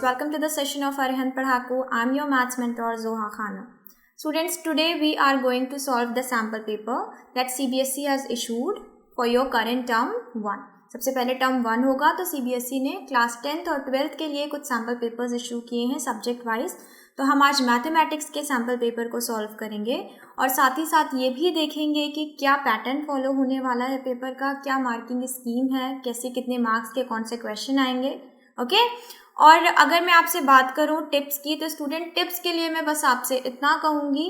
welcome to the session of Arihant Padhaku. I'm your maths mentor Zoha Khana. Students, today we are going to solve the sample paper that CBSE has issued for your current term 1. सबसे पहले term 1 होगा तो CBSE ने class 10th और 12th के लिए कुछ sample papers issue किए हैं सब्जेक्ट वाइज। तो हम आज मैथमेटिक्स के सैम्पल पेपर को सॉल्व करेंगे और साथ ही साथ ये भी देखेंगे कि क्या पैटर्न फॉलो होने वाला है पेपर का, क्या मार्किंग स्कीम है, कैसे कितने मार्क्स के कौन से क्वेश्चन आएंगे। ओके और अगर मैं आपसे बात करूँ टिप्स की, तो स्टूडेंट टिप्स के लिए मैं बस आपसे इतना कहूँगी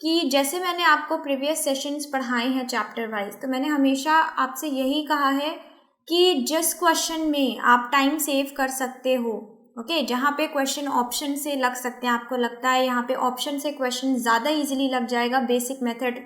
कि जैसे मैंने आपको प्रीवियस सेशंस पढ़ाए हैं चैप्टर वाइज, तो मैंने हमेशा आपसे यही कहा है कि जिस क्वेश्चन में आप टाइम सेव कर सकते हो, ओके, जहाँ पे क्वेश्चन ऑप्शन से लग सकते हैं, आपको लगता है यहाँ पे ऑप्शन से क्वेश्चन ज़्यादा इजीली लग जाएगा बेसिक मेथड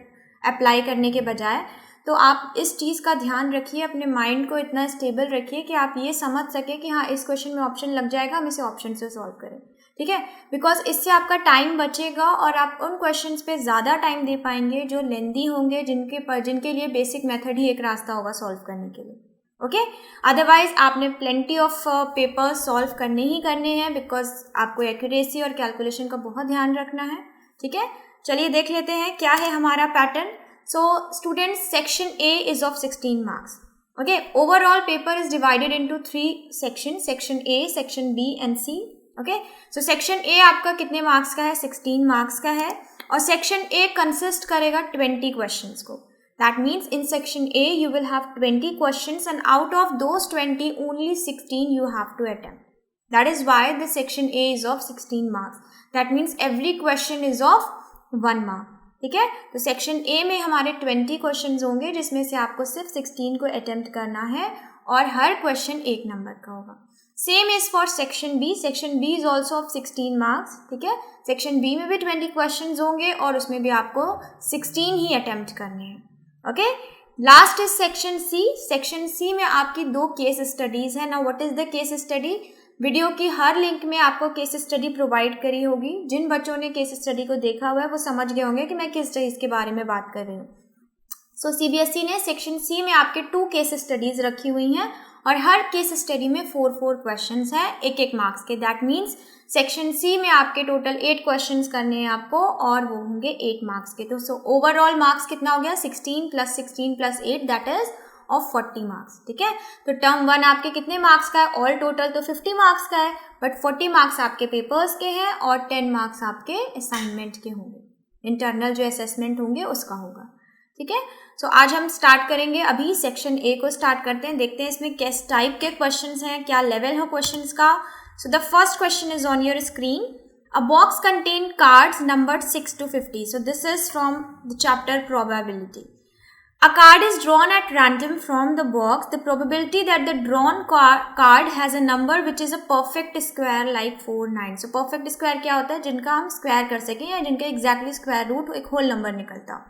अप्लाई करने के बजाय, तो आप इस चीज़ का ध्यान रखिए, अपने माइंड को इतना स्टेबल रखिए कि आप ये समझ सके कि हाँ इस क्वेश्चन में ऑप्शन लग जाएगा, हम इसे ऑप्शन से सॉल्व करें। ठीक है, बिकॉज इससे आपका टाइम बचेगा और आप उन क्वेश्चंस पे ज़्यादा टाइम दे पाएंगे जो लेंदी होंगे, जिनके लिए बेसिक मेथड ही एक रास्ता होगा सॉल्व करने के लिए। ओके, अदरवाइज आपने प्लेंटी ऑफ पेपर्स सॉल्व करने ही करने हैं, बिकॉज आपको एक्यूरेसी और कैलकुलेशन का बहुत ध्यान रखना है। ठीक है, चलिए देख लेते हैं क्या है हमारा पैटर्न। So students, section A is of 16 marks. Okay, overall paper is divided into 3 section, section A, section B and C. Okay, so section A आपका कितने मार्क्स का है? 16 मार्क्स का है और सेक्शन ए कंसिस्ट करेगा 20 क्वेश्चंस को। That means in section A you will have 20 questions and out of those 20 only 16 you have to attempt. That is why the section A is of 16 marks. That means every question is of 1 mark. ठीक है, तो section A में हमारे 20 questions होंगे जिसमें से आपको सिर्फ 16 को अटेम्प्ट करना है और हर क्वेश्चन 1 नंबर का होगा। Same is for section B. Section B is also of 16 marks. ठीक है, सेक्शन बी में भी 20 क्वेश्चंस होंगे और उसमें भी आपको 16 ही अटेम्प्ट करने हैं। Okay, last is section C. Section C में आपकी 2 केस स्टडीज है। Now what is the case study? Video की हर लिंक में आपको केस स्टडी प्रोवाइड करी होगी। जिन बच्चों ने केस स्टडी को देखा हुआ है वो समझ गए होंगे कि मैं किस चीज के बारे में बात कर रही हूँ। सो सीबीएसई ने सेक्शन सी में आपके 2 केस स्टडीज रखी हुई हैं और हर केस स्टडी में 4 क्वेश्चंस हैं, 1 मार्क्स के। दैट मीन्स सेक्शन सी में आपके टोटल 8 क्वेश्चंस करने हैं आपको और वो होंगे 8 मार्क्स के। तो ओवरऑल मार्क्स कितना हो गया? 16 + 8 दैट इज ऑफ 40 मार्क्स। ठीक है, तो टर्म 1 आपके कितने मार्क्स का है? ऑल टोटल तो 50 मार्क्स का है, बट 40 मार्क्स आपके पेपर्स के हैं और 10 मार्क्स आपके असाइनमेंट के होंगे, इंटरनल जो असेसमेंट होंगे उसका होगा। ठीक है, सो आज हम स्टार्ट करेंगे, अभी सेक्शन ए को स्टार्ट करते हैं, देखते हैं इसमें किस टाइप के क्वेश्चंस हैं, क्या लेवल है क्वेश्चंस का। So the first question is on your screen. A box contains cards numbered 6 to 50. So this is from the chapter probability. A card is drawn at random from the box. The probability that the drawn card has a number which is a perfect square like 4, 9. So perfect square क्या होता है? जिनका हम square कर सकें या जिनका exactly square root एक होल नंबर निकलता,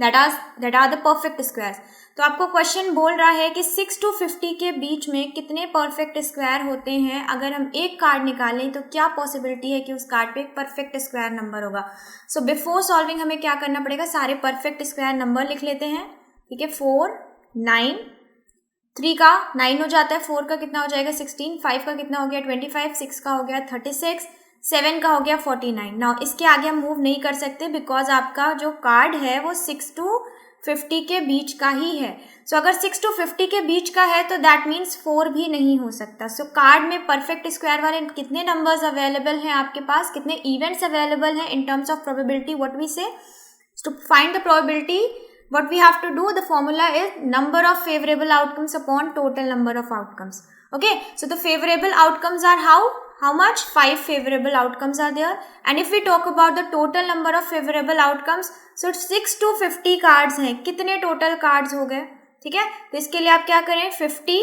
that are the perfect squares. तो आपको क्वेश्चन बोल रहा है कि 6 to 50 के बीच में कितने परफेक्ट स्क्वायर होते हैं। अगर हम एक कार्ड निकालें तो क्या पॉसिबिलिटी है कि उस कार्ड पे एक परफेक्ट स्क्वायर नंबर होगा। सो बिफोर सॉल्विंग हमें क्या करना पड़ेगा? सारे परफेक्ट स्क्वायर नंबर लिख लेते हैं। ठीक है, 4, 9, 3 का 9 हो जाता है, 4 का कितना हो जाएगा? 16, 5 का कितना हो गया? 25, 6 का हो गया 36, 7 का हो गया 49। नाउ इसके आगे हम मूव नहीं कर सकते बिकॉज आपका जो कार्ड है वो 6 to 50 के बीच का ही है। सो अगर 6 to 50 के बीच का है तो दैट मीन्स 4 भी नहीं हो सकता। सो कार्ड में परफेक्ट स्क्वायर वाले कितने नंबर्स अवेलेबल हैं आपके पास, कितने इवेंट्स अवेलेबल हैं in terms of probability? What we say to find the probability, what we have to do, the formula is number of favorable outcomes upon total number of outcomes. Okay, so the favorable outcomes are how much? 5 favorable outcomes are there, and if we talk about the total number of favorable outcomes, so 6 to 50 cards हैं, कितने total cards हो गए? ठीक है, तो इसके लिए आप क्या करें? 50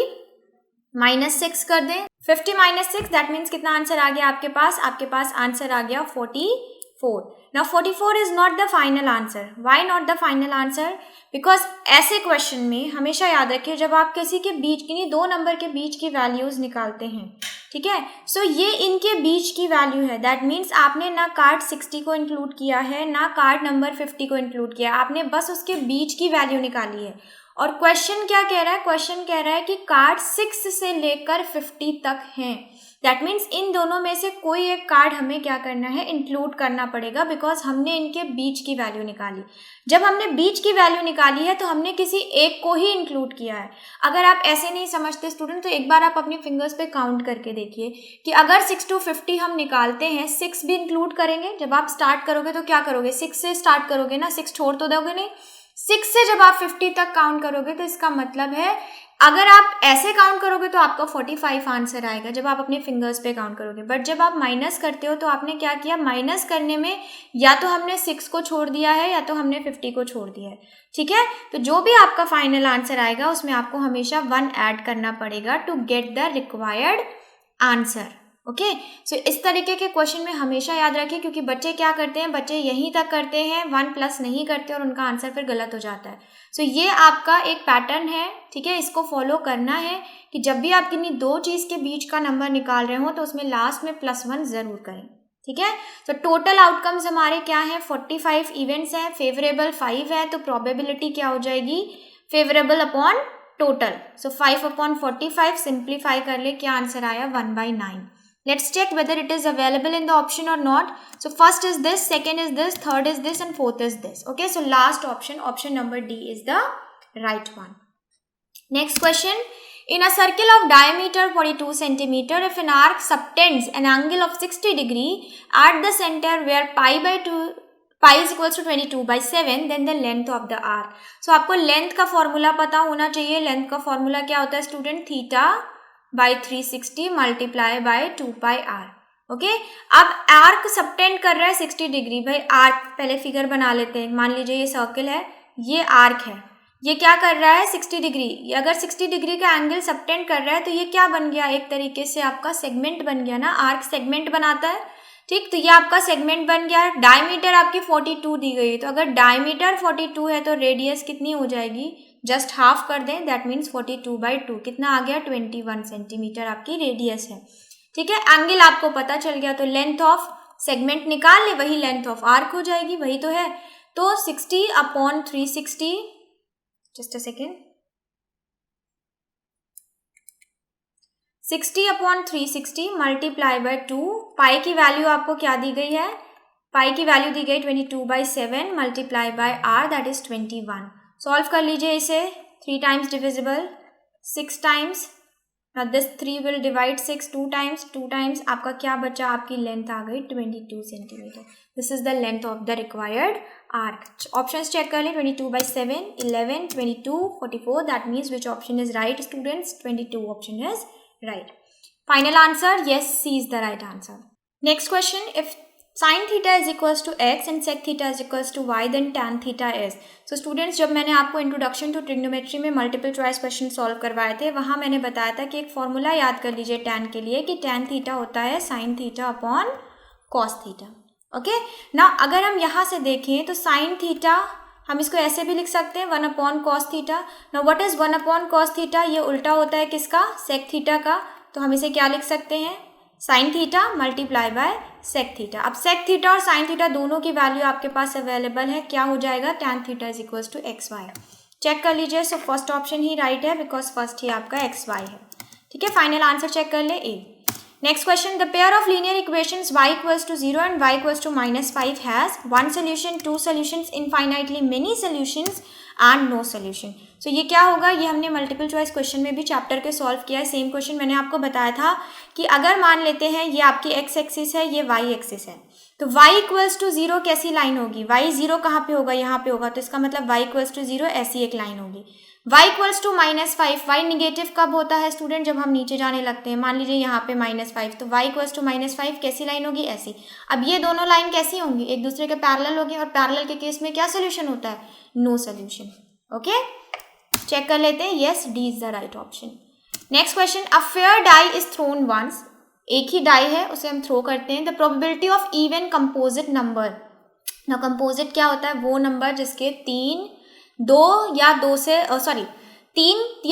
- 6 कर दें। 50 - 6 दैट मीन्स कितना आंसर आ गया आपके पास? आपके पास आंसर आ गया 44. Now 44 is not the final answer. Why not the final answer? Because ऐसे क्वेश्चन में हमेशा याद रखिए, जब आप किसी के बीच की 2 नंबर के बीच की वैल्यूज निकालते हैं, ठीक है, सो ये इनके बीच की वैल्यू है। दैट मीन्स आपने ना कार्ड 60 को इंक्लूड किया है ना कार्ड नंबर 50 को इंक्लूड किया, आपने बस उसके बीच की वैल्यू निकाली है। और क्वेश्चन क्या कह रहा है? क्वेश्चन कह रहा है कि कार्ड 6 से लेकर 50 तक हैं। दैट मीन्स इन दोनों में से कोई एक कार्ड हमें क्या करना है, इंक्लूड करना पड़ेगा, बिकॉज हमने इनके बीच की वैल्यू निकाली। जब हमने बीच की वैल्यू निकाली है तो हमने किसी एक को ही इंक्लूड किया है। अगर आप ऐसे नहीं समझते स्टूडेंट, तो एक बार आप अपनी फिंगर्स पे काउंट करके देखिए कि अगर 6 to 50 हम निकालते हैं, 6 भी इंक्लूड करेंगे। जब आप स्टार्ट करोगे तो क्या करोगे, 6 से स्टार्ट करोगे ना, 6 छोड़ तो दोगे नहीं। 6 से जब आप 50 तक काउंट करोगे तो इसका मतलब है अगर आप ऐसे काउंट करोगे तो आपका 45 आंसर आएगा जब आप अपने फिंगर्स पे काउंट करोगे। बट जब आप माइनस करते हो तो आपने क्या किया, माइनस करने में या तो हमने 6 को छोड़ दिया है या तो हमने 50 को छोड़ दिया है। ठीक है, तो जो भी आपका फाइनल आंसर आएगा उसमें आपको हमेशा 1 ऐड करना पड़ेगा to get the required answer. Okay, so इस तरीके के क्वेश्चन में हमेशा याद रखिए, क्योंकि बच्चे क्या करते हैं, बच्चे यहीं तक करते हैं, 1 प्लस नहीं करते और उनका आंसर फिर गलत हो जाता है। सो ये आपका एक पैटर्न है, ठीक है, इसको फॉलो करना है कि जब भी आप किन्हीं दो चीज़ के बीच का नंबर निकाल रहे हो तो उसमें लास्ट में +1 ज़रूर करें। ठीक है, तो टोटल आउटकम्स हमारे क्या हैं, 45 इवेंट्स हैं, फेवरेबल 5 है, तो प्रोबेबिलिटी क्या हो जाएगी, फेवरेबल अपॉन टोटल। सो 5/45 सिंप्लीफाई कर ले, क्या आंसर आया, 1/9। Let's check whether it is available in the option or not. So first is this, second is this, third is this, and fourth is this. Okay, so last option, option number D is the right one. Next question. In a circle of diameter 42 centimeter, if an arc subtends an angle of 60 degree at the center where pi is equals to 22/7, then the length of the arc. So आपको length का formula पता होना चाहिए। length का formula क्या होता है student, theta by 360 multiply by 2πr। Okay, अब आर्क सबटेंड कर रहा है 60 डिग्री। भाई आर्क पहले फिगर बना लेते हैं। मान लीजिए ये सर्कल है, ये आर्क है, ये क्या कर रहा है 60 डिग्री। अगर 60 डिग्री का एंगल सबटेंड कर रहा है तो ये क्या बन गया, एक तरीके से आपका सेगमेंट बन गया ना, आर्क सेगमेंट बनाता है। ठीक, तो ये आपका सेगमेंट बन गया। डायमीटर आपकी 42 दी गई है, तो अगर डायमीटर 42 है तो रेडियस कितनी हो जाएगी, जस्ट हाफ कर दें, दैट मीन्स 42/2 कितना आ गया, 21 सेंटीमीटर आपकी रेडियस है। ठीक है, एंगल आपको पता चल गया, तो लेंथ ऑफ सेगमेंट निकाल ले, वही लेंथ ऑफ आर्क हो जाएगी, वही तो है। तो 60/360, just a second, 60/360 multiply by 2, पाई की वैल्यू आपको क्या दी गई है, पाई की वैल्यू दी गई 22/7 multiply by R, that is 21। Solve कर लीजिए इसे, 3 times divisible, 6 times, this 3 will divide 6 2 times, आपका क्या बचा, आपकी लेंथ आ गई 22 centimetre. This is the length of the required arc. Options check कर लें, 22/7, 11, 22, 44, that means which option is right students, 22 option is right. Final answer, yes, C is the right answer. Next question, if sin theta is equals to x and sec theta is equals to y, then tan theta is. So students, जब मैंने आपको introduction to trigonometry में multiple choice question solve करवाए थे, वहाँ मैंने बताया था कि एक फॉर्मूला याद कर लीजिए tan के लिए कि tan थीटा होता है sin theta upon cos theta. Okay, ना अगर हम यहाँ से देखें तो sin थीटा हम इसको ऐसे भी लिख सकते हैं 1/cos थीटा। ना व्हाट इज 1/cos थीटा, ये उल्टा होता है किसका, सेक थीटा का, तो हम इसे क्या लिख सकते हैं, sine theta multiply by sec theta. अब सेक थीटा और साइन थीटा दोनों की वैल्यू आपके पास अवेलेबल है, क्या हो जाएगा, tan theta is equal to XY। Check कर लीजिए, सो फर्स्ट ऑप्शन ही राइट है बिकॉज फर्स्ट ही आपका XY है। ठीक है, फाइनल आंसर चेक कर ले, A। Next question, the pair of linear equations y equals to 0 and y equals to -5 has one solution, two solutions, infinitely many solutions and no solution. So ये क्या होगा, ये हमने मल्टीपल चॉइस क्वेश्चन में भी chapter के solve किया है। सेम क्वेश्चन मैंने आपको बताया था कि अगर मान लेते हैं ये आपकी x एक्सिस है, ये y एक्सिस है, तो y इक्वल्स टू 0 कैसी लाइन होगी, y 0 कहाँ पे होगा, यहाँ पे होगा, तो इसका मतलब y इक्वल्स टू 0 ऐसी एक लाइन होगी। y equals to -5, y negative कब होता है स्टूडेंट, जब हम नीचे जाने लगते हैं। मान लीजिए यहाँ पे -5, तो y इक्वल्स टू -5 कैसी लाइन होगी, ऐसी। अब ये दोनों लाइन कैसी होंगी, एक दूसरे के पैरेलल होगी, और पैरेलल के केस में क्या सोल्यूशन होता है, नो सोल्यूशन। ओके, चेक कर लेते हैं, yes, D is the right option. Next question, a fair die is thrown once, एक ही डाई है उसे हम थ्रो करते हैं, the probability of even composite number. ना कंपोजिट क्या होता है, वो नंबर जिसके 3 या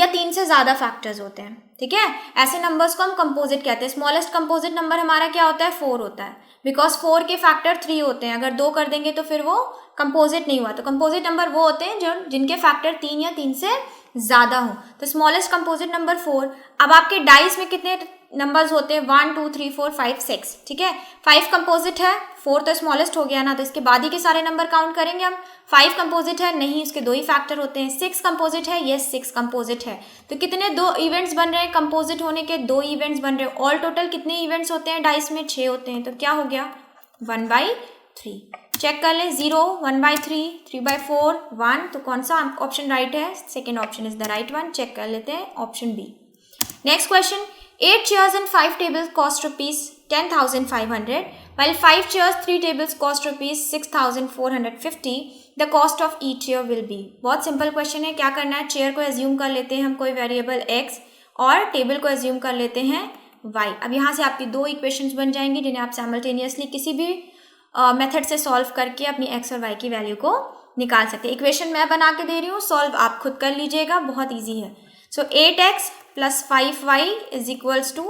3 से ज़्यादा फैक्टर्स होते हैं। ठीक है, ऐसे नंबर्स को हम कंपोजिट कहते हैं। स्मॉलेस्ट कंपोजिट नंबर हमारा क्या होता है, 4 होता है, बिकॉज 4 के फैक्टर 3 होते हैं। अगर 2 कर देंगे तो फिर वो कंपोजिट नहीं हुआ। तो कंपोजिट नंबर वो होते हैं जिनके फैक्टर 3 या 3 से ज़्यादा हो। तो स्मॉलेस्ट कंपोजिट नंबर 4। अब आपके डाइस में कितने नंबर्स होते हैं 1 2 3 4 5 6, ठीक है। 5 कंपोजिट है, 4 तो स्मॉलेस्ट हो गया ना, तो इसके बाद ही के सारे नंबर काउंट करेंगे हम। 5 कंपोजिट है, नहीं, उसके 2 ही फैक्टर होते हैं। 6 कंपोजिट है, यस 6 कंपोजिट है। तो कितने 2 इवेंट्स बन रहे हैं कंपोजिट होने के, 2 इवेंट्स बन रहे हैं। ऑल टोटल कितने इवेंट्स होते हैं डाइस में, 6 होते हैं। तो क्या हो गया 1/3। चेक कर लें, 0 1/3 3/4 1, तो कौन सा ऑप्शन राइट है, second option is the right one. Check कर लेते हैं option B. Next question, 8 chairs and 5 tables cost rupees 10,500 while 5 chairs 3 tables cost rupees 6,450. The cost of each chair will be. बहुत सिंपल क्वेश्चन है। क्या करना है, chair को assume कर लेते हैं हम कोई वेरिएबल x और टेबल को एज्यूम कर लेते हैं y। अब यहाँ से आपकी 2 इक्वेशंस बन जाएंगी जिन्हें आप साइमल्टेनियसली किसी भी मेथड से सॉल्व करके अपनी x और y की वैल्यू को निकाल सकते हैं। इक्वेशन मैं बना के दे रही हूँ, सॉल्व आप खुद कर लीजिएगा, बहुत ईजी है। So 8x plus 5y is equals to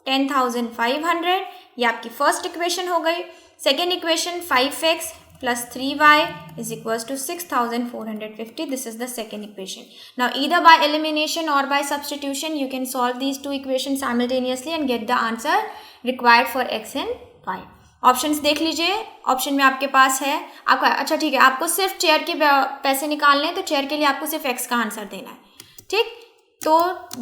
10,500, ये आपकी फर्स्ट इक्वेशन हो गई। Second equation 5x plus 3y is equals to 6,450, this is the second equation. Now either by elimination और by substitution you can solve these 2 equation simultaneously and get the answer required for x and y। Options देख लीजिए, option में आपके पास है आपका, अच्छा ठीक है, आपको सिर्फ चेयर के पैसे निकालने हैं, तो चेयर के लिए आपको सिर्फ x का आंसर देना है, ठीक। तो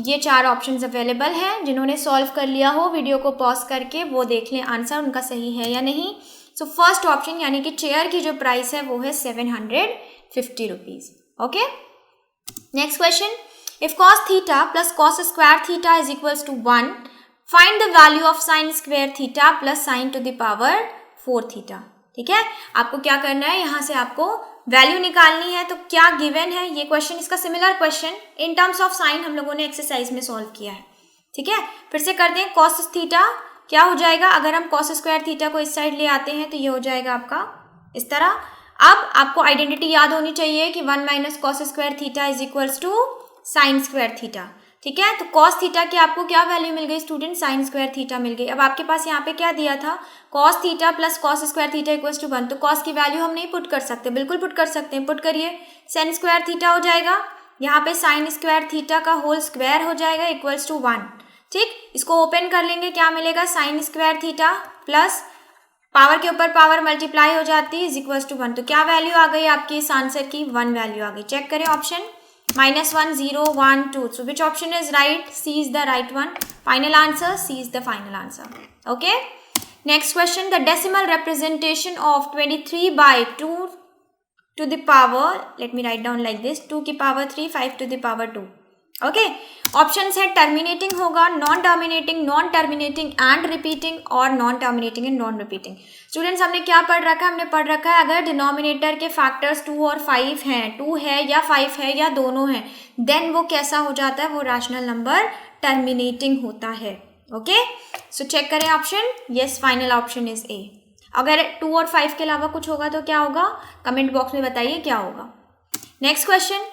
ये 4 ऑप्शंस अवेलेबल हैं, जिन्होंने सॉल्व कर लिया हो वीडियो को पॉज करके वो देख लें आंसर उनका सही है या नहीं। सो फर्स्ट ऑप्शन यानी कि चेयर की जो प्राइस है वो है 750 rupees. Okay, next question, if cos theta plus cos square theta is equals to 1, find the value of sine square theta plus sine to the power 4 theta. ठीक है, आपको क्या करना है, यहाँ से आपको वैल्यू निकालनी है। तो क्या गिवन है ये क्वेश्चन, इसका similar question in terms of sine हम लोगों ने एक्सरसाइज में सॉल्व किया है। ठीक है, फिर से करते हैं। cos थीटा क्या हो जाएगा, अगर हम cos स्क्वायर थीटा को इस साइड ले आते हैं तो ये हो जाएगा आपका इस तरह। अब आपको आइडेंटिटी याद होनी चाहिए कि 1 minus cos square theta is equals to sine square theta. ठीक है, तो cos थीटा की आपको क्या वैल्यू मिल गई स्टूडेंट, साइन स्क्वायर थीटा मिल गई। अब आपके पास यहाँ पे क्या दिया था, cos theta plus cos square theta equals to 1, तो cos की वैल्यू हम नहीं पुट कर सकते, बिल्कुल पुट कर सकते हैं, पुट करिए। sin स्क्वायर थीटा हो जाएगा, यहाँ पे sin स्क्वायर थीटा का होल स्क्वायर हो जाएगा इक्वल्स टू 1। ठीक, इसको ओपन कर लेंगे, क्या मिलेगा, sin square theta plus power के ऊपर पावर मल्टीप्लाई हो जाती है इज इक्वल्स टू 1। तो क्या वैल्यू आ गई आपकी इस आंसर की, 1 वैल्यू आ गई। चेक करें option, -1 0 1 2, so which option is right, C is the right one, final answer, C is the final answer. Okay, next question, the decimal representation of 23 by 2 to the power, let me write down like this, 2 की power 3 5 to the power 2. Okay, options है terminating होगा, non terminating and repeating, और non terminating and non repeating. Students हमने क्या पढ़ रखा है, हमने पढ़ रखा है अगर डिनोमिनेटर के फैक्टर्स 2 और 5 हैं, 2 है या 5 है या दोनों हैं, देन वो कैसा हो जाता है, वो रैशनल नंबर टर्मिनेटिंग होता है। ओके, सो चेक करें option, yes final option is a. अगर 2 और 5 के अलावा कुछ होगा तो क्या होगा, कमेंट बॉक्स में बताइए क्या होगा। Next question,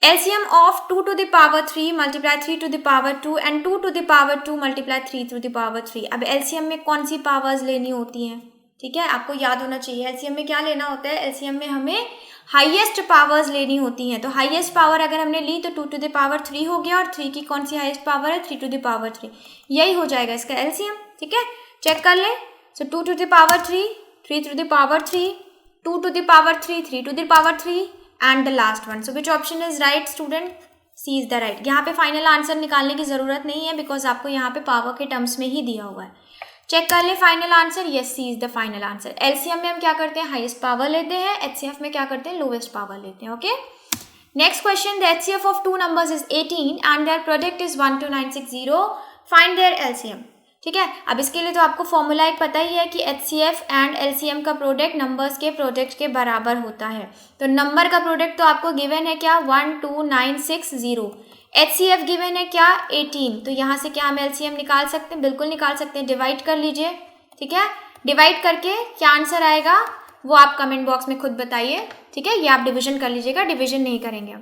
LCM of 2 to the power 3 multiply 3 to the power 2 and 2 to the power 2 multiply 3 to the power 3। अब LCM में कौन सी पावर्स लेनी होती हैं, ठीक है, आपको याद होना चाहिए। LCM में क्या लेना होता है, LCM में हमें हाईएस्ट पावर्स लेनी होती हैं। तो हाईएस्ट पावर अगर हमने ली तो 2 to the power 3 हो गया, और 3 की कौन सी हाईएस्ट पावर है, 3 to the power 3, यही हो जाएगा इसका LCM। ठीक है, चेक कर लें। सो 2 to the power 3 3 to the power 3 2 to the power 3 3 to the power 3 and the last one, so which option is right student, C is the right। यहाँ पे फाइनल आंसर निकालने की जरूरत नहीं है, बिकॉज आपको यहाँ पे पावर के टर्म्स में ही दिया हुआ है। चेक कर ले final answer, yes C is the final answer। LCM में हम क्या करते हैं, हाईएस्ट पावर लेते हैं, HCF में क्या करते हैं, लोवेस्ट पावर लेते हैं। Okay, next question, the HCF of 2 numbers is 18 and their product is 12960, find their LCM। ठीक है, अब इसके लिए तो आपको फॉर्मूला एक पता ही है कि HCF एंड LCM का प्रोडक्ट नंबर्स के प्रोडक्ट के बराबर होता है। तो नंबर का प्रोडक्ट तो आपको गिवन है क्या, 12960। HCF गिवन है क्या, 18। तो यहाँ से क्या हम LCM निकाल सकते हैं, बिल्कुल निकाल सकते हैं, डिवाइड कर लीजिए। ठीक है, डिवाइड करके क्या आंसर आएगा वो आप कमेंट बॉक्स में खुद बताइए। ठीक है, ये आप डिविजन कर लीजिएगा, डिविजन नहीं करेंगे।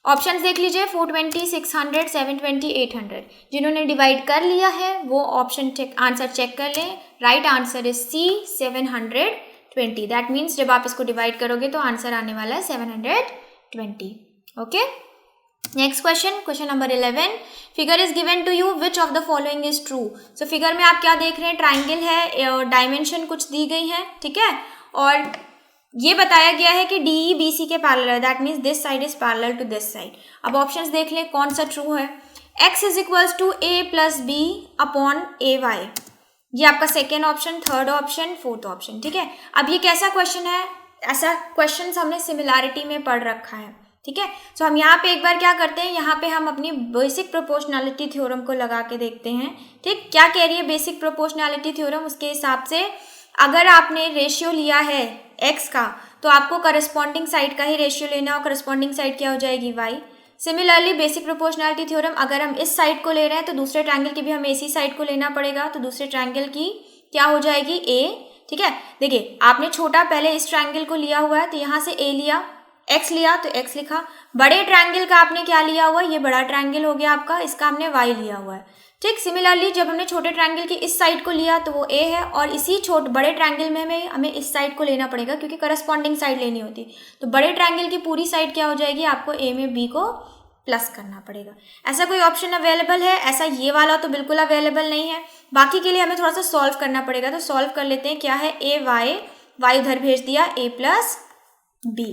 ऑप्शंस देख लीजिए, 420 600 720 800। जिन्होंने डिवाइड कर लिया है वो ऑप्शन आंसर चेक कर लें। Right answer is C 720। That means जब आप इसको डिवाइड करोगे तो आंसर आने वाला है 720। Okay, next question, question number 11, figure is given to you, which of the following is true. So figure में आप क्या देख रहे हैं, ट्राइंगल है और डायमेंशन कुछ दी गई है, ठीक है, और ये बताया गया है कि डी बी सी के पैरेलल है, that means this side is parallel to this side. अब ऑप्शंस देख लें कौन सा ट्रू है। x is equals to a plus B upon A Y, ये आपका second option, third option, fourth option, ठीक है। अब ये कैसा क्वेश्चन है, ऐसा क्वेश्चन हमने सिमिलैरिटी में पढ़ रखा है, ठीक है। सो हम यहाँ पे एक बार क्या करते हैं, यहाँ पे हम अपनी बेसिक प्रोपोर्शनैलिटी थ्योरम को लगा के देखते हैं, ठीक। क्या कह रही है बेसिक प्रोपोर्शनैलिटी थ्योरम, उसके हिसाब से अगर आपने रेशियो लिया है x का, तो आपको करस्पॉन्डिंग साइड का ही रेशियो लेना हो, करस्पॉन्डिंग साइड क्या हो जाएगी y। Similarly basic proportionality theorem, अगर हम इस साइड को ले रहे हैं तो दूसरे ट्रायंगल की भी हमें इसी साइड को लेना पड़ेगा, तो दूसरे ट्रायंगल की क्या हो जाएगी a, ठीक है। देखिए आपने छोटा पहले इस ट्रायंगल को लिया हुआ है तो यहाँ से a लिया, x लिया तो x लिखा, बड़े ट्रायंगल का आपने क्या लिया हुआ है, ये बड़ा ट्रायंगल हो गया आपका, इसका हमने y लिया हुआ है, ठीक। सिमिलरली जब हमने छोटे ट्रायंगल की इस साइड को लिया तो वो a है, और इसी बड़े ट्रायंगल में हमें इस साइड को लेना पड़ेगा क्योंकि करस्पॉन्डिंग साइड लेनी होती, तो बड़े ट्रायंगल की पूरी साइड क्या हो जाएगी, आपको a में b को प्लस करना पड़ेगा। ऐसा कोई ऑप्शन अवेलेबल है, ऐसा ये वाला तो बिल्कुल अवेलेबल नहीं है, बाकी के लिए हमें थोड़ा सा सॉल्व करना पड़ेगा, तो सॉल्व कर लेते हैं। क्या है, ए वाई उधर भेज दिया, a प्लस बी,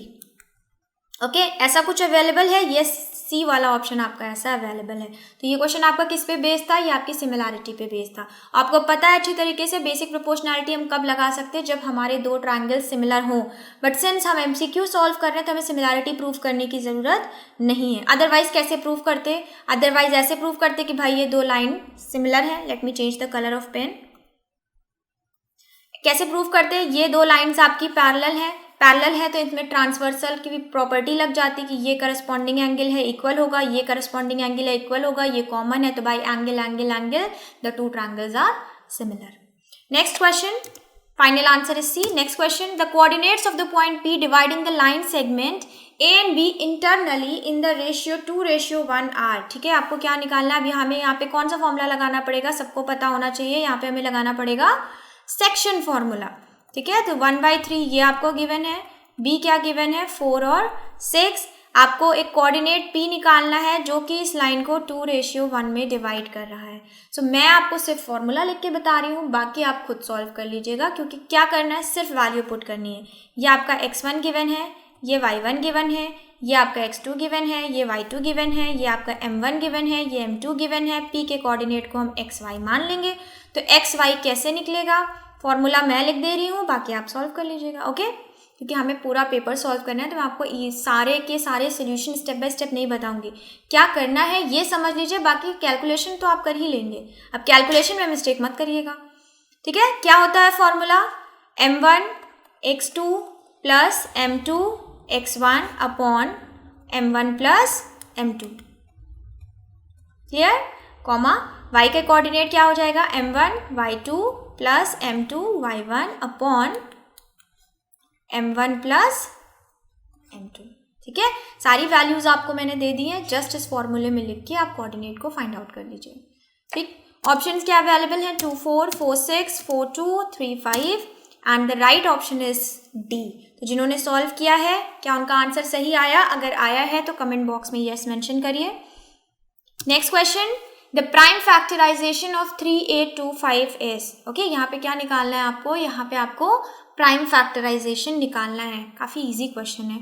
ओके, ऐसा कुछ अवेलेबल है, ये सी वाला ऑप्शन आपका ऐसा अवेलेबल है। तो ये क्वेश्चन आपका किस पे बेस्ड था, ये आपकी सिमिलैरिटी पे बेस्ड था। आपको पता है अच्छी तरीके से बेसिक प्रोपोर्शनैलिटी हम कब लगा सकते हैं, जब हमारे दो ट्रायंगल सिमिलर हों, बट सिंस हम एमसीक्यू सॉल्व कर रहे हैं तो हमें सिमिलैरिटी प्रूव करने की ज़रूरत नहीं है। अदरवाइज कैसे प्रूव करते, अदरवाइज ऐसे प्रूव करते कि भाई ये दो लाइन सिमिलर है, let me change the colour of pen. कैसे प्रूव करते हैं, ये दो लाइन्स आपकी पैरेलल है तो इसमें ट्रांसवर्सल की भी प्रॉपर्टी लग जाती है कि ये करस्पॉन्डिंग एंगल है इक्वल होगा, ये करस्पॉन्डिंग एंगल है इक्वल होगा, ये कॉमन है, तो by angle the two triangles are similar. Next question, final answer is C. Next question, the coordinates of the point P dividing the line segment A and B internally in the ratio 2:1 are, ठीक है। आपको क्या निकालना है, अभी हमें यहाँ पे कौन सा फॉर्मूला लगाना पड़ेगा, सबको पता होना चाहिए, यहाँ पे हमें लगाना पड़ेगा सेक्शन फॉर्मूला, ठीक है। तो 1/3 ये आपको गिवन है, b क्या गिवन है 4 और 6। आपको एक कोऑर्डिनेट p निकालना है जो कि इस लाइन को 2:1 में डिवाइड कर रहा है। सो मैं आपको सिर्फ फॉर्मूला लिख के बता रही हूँ, बाकी आप खुद सॉल्व कर लीजिएगा, क्योंकि क्या करना है, सिर्फ वैल्यू पुट करनी है। ये आपका x1 गिवन है, ये y1 गिवन है, ये आपका x2 गिवन है, ये y2 गिवन है, ये आपका m1 गिवन है, ये m2 गिवन है। p के कोऑर्डिनेट को हम xy मान लेंगे, तो xy कैसे निकलेगा, फॉर्मूला मैं लिख दे रही हूँ, बाकी आप सॉल्व कर लीजिएगा, ओके। क्योंकि हमें पूरा पेपर सॉल्व करना है तो मैं आपको सारे के सारे सोल्यूशन स्टेप बाय स्टेप नहीं बताऊंगी, क्या करना है ये समझ लीजिए, बाकी कैलकुलेशन तो आप कर ही लेंगे। अब कैलकुलेशन में मिस्टेक मत करिएगा, ठीक है। क्या होता है formula, m1 x2 plus m2 x1 upon m1 plus m2, clear, comma y के कोऑर्डिनेट क्या हो जाएगा, m1 y2 plus m2 y1 upon m1 plus m2, ठीक है। सारी वैल्यूज आपको मैंने दे दी हैं, जस्ट इस फॉर्मूले में लिख के आप कोऑर्डिनेट को फाइंड आउट कर लीजिए, ठीक। ऑप्शंस क्या अवेलेबल हैं, 2 4 4 6 4 2 3 5 and the right option is D. तो जिन्होंने सॉल्व किया है, क्या उनका आंसर सही आया, अगर आया है तो कमेंट बॉक्स में यस मेंशन करिए। Next question, the prime factorisation of 3825 is, okay. यहाँ पे क्या निकालना है आपको, यहाँ पे आपको प्राइम फैक्टराइजेशन निकालना है, काफ़ी इजी क्वेश्चन है।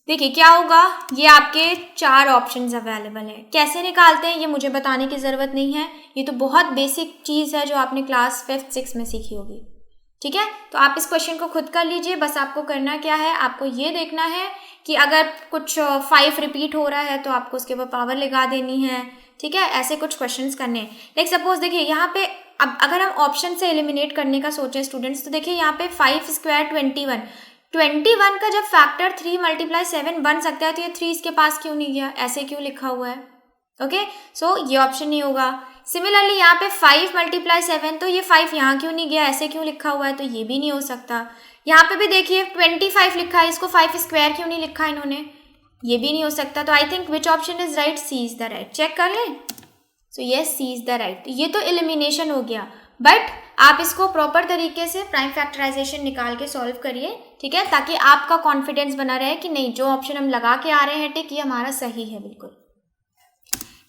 देखिए क्या होगा, ये आपके 4 ऑप्शंस अवेलेबल है, कैसे निकालते हैं ये मुझे बताने की ज़रूरत नहीं है, ये तो बहुत बेसिक चीज़ है जो आपने क्लास 5th 6th में सीखी होगी, ठीक है। तो आप इस क्वेश्चन को खुद कर लीजिए, बस आपको करना क्या है, आपको ये देखना है कि अगर कुछ 5 रिपीट हो रहा है तो आपको उसके ऊपर पावर लगा देनी है, ठीक है। ऐसे कुछ क्वेश्चंस करने हैं। लाइक सपोज देखिए यहाँ पे, अब अगर हम ऑप्शन से एलिमिनेट करने का सोचें स्टूडेंट्स, तो देखिए यहाँ पे 5 स्क्वायर 21 का जब फैक्टर 3 × 7 बन सकता है, तो ये 3 इसके पास क्यों नहीं गया, ऐसे क्यों लिखा हुआ है, ओके। सो ये ऑप्शन नहीं होगा। सिमिलरली यहाँ पे 5 × 7, तो ये 5 यहाँ क्यों नहीं गया, ऐसे क्यों लिखा हुआ है, तो ये भी नहीं हो सकता। यहाँ पे भी देखिए 25 लिखा है, इसको 5 स्क्वायर क्यों नहीं लिखा इन्होंने, ये भी नहीं हो सकता। तो I think which option is right, C is the right, check कर लें। So yes, C is the right. ये तो एलिमिनेशन हो गया, बट आप इसको प्रॉपर तरीके से प्राइम फैक्टराइजेशन निकाल के सॉल्व करिए, ठीक है, ताकि आपका कॉन्फिडेंस बना रहे कि नहीं, जो ऑप्शन हम लगा के आ रहे हैं टिक, ये हमारा सही है बिल्कुल।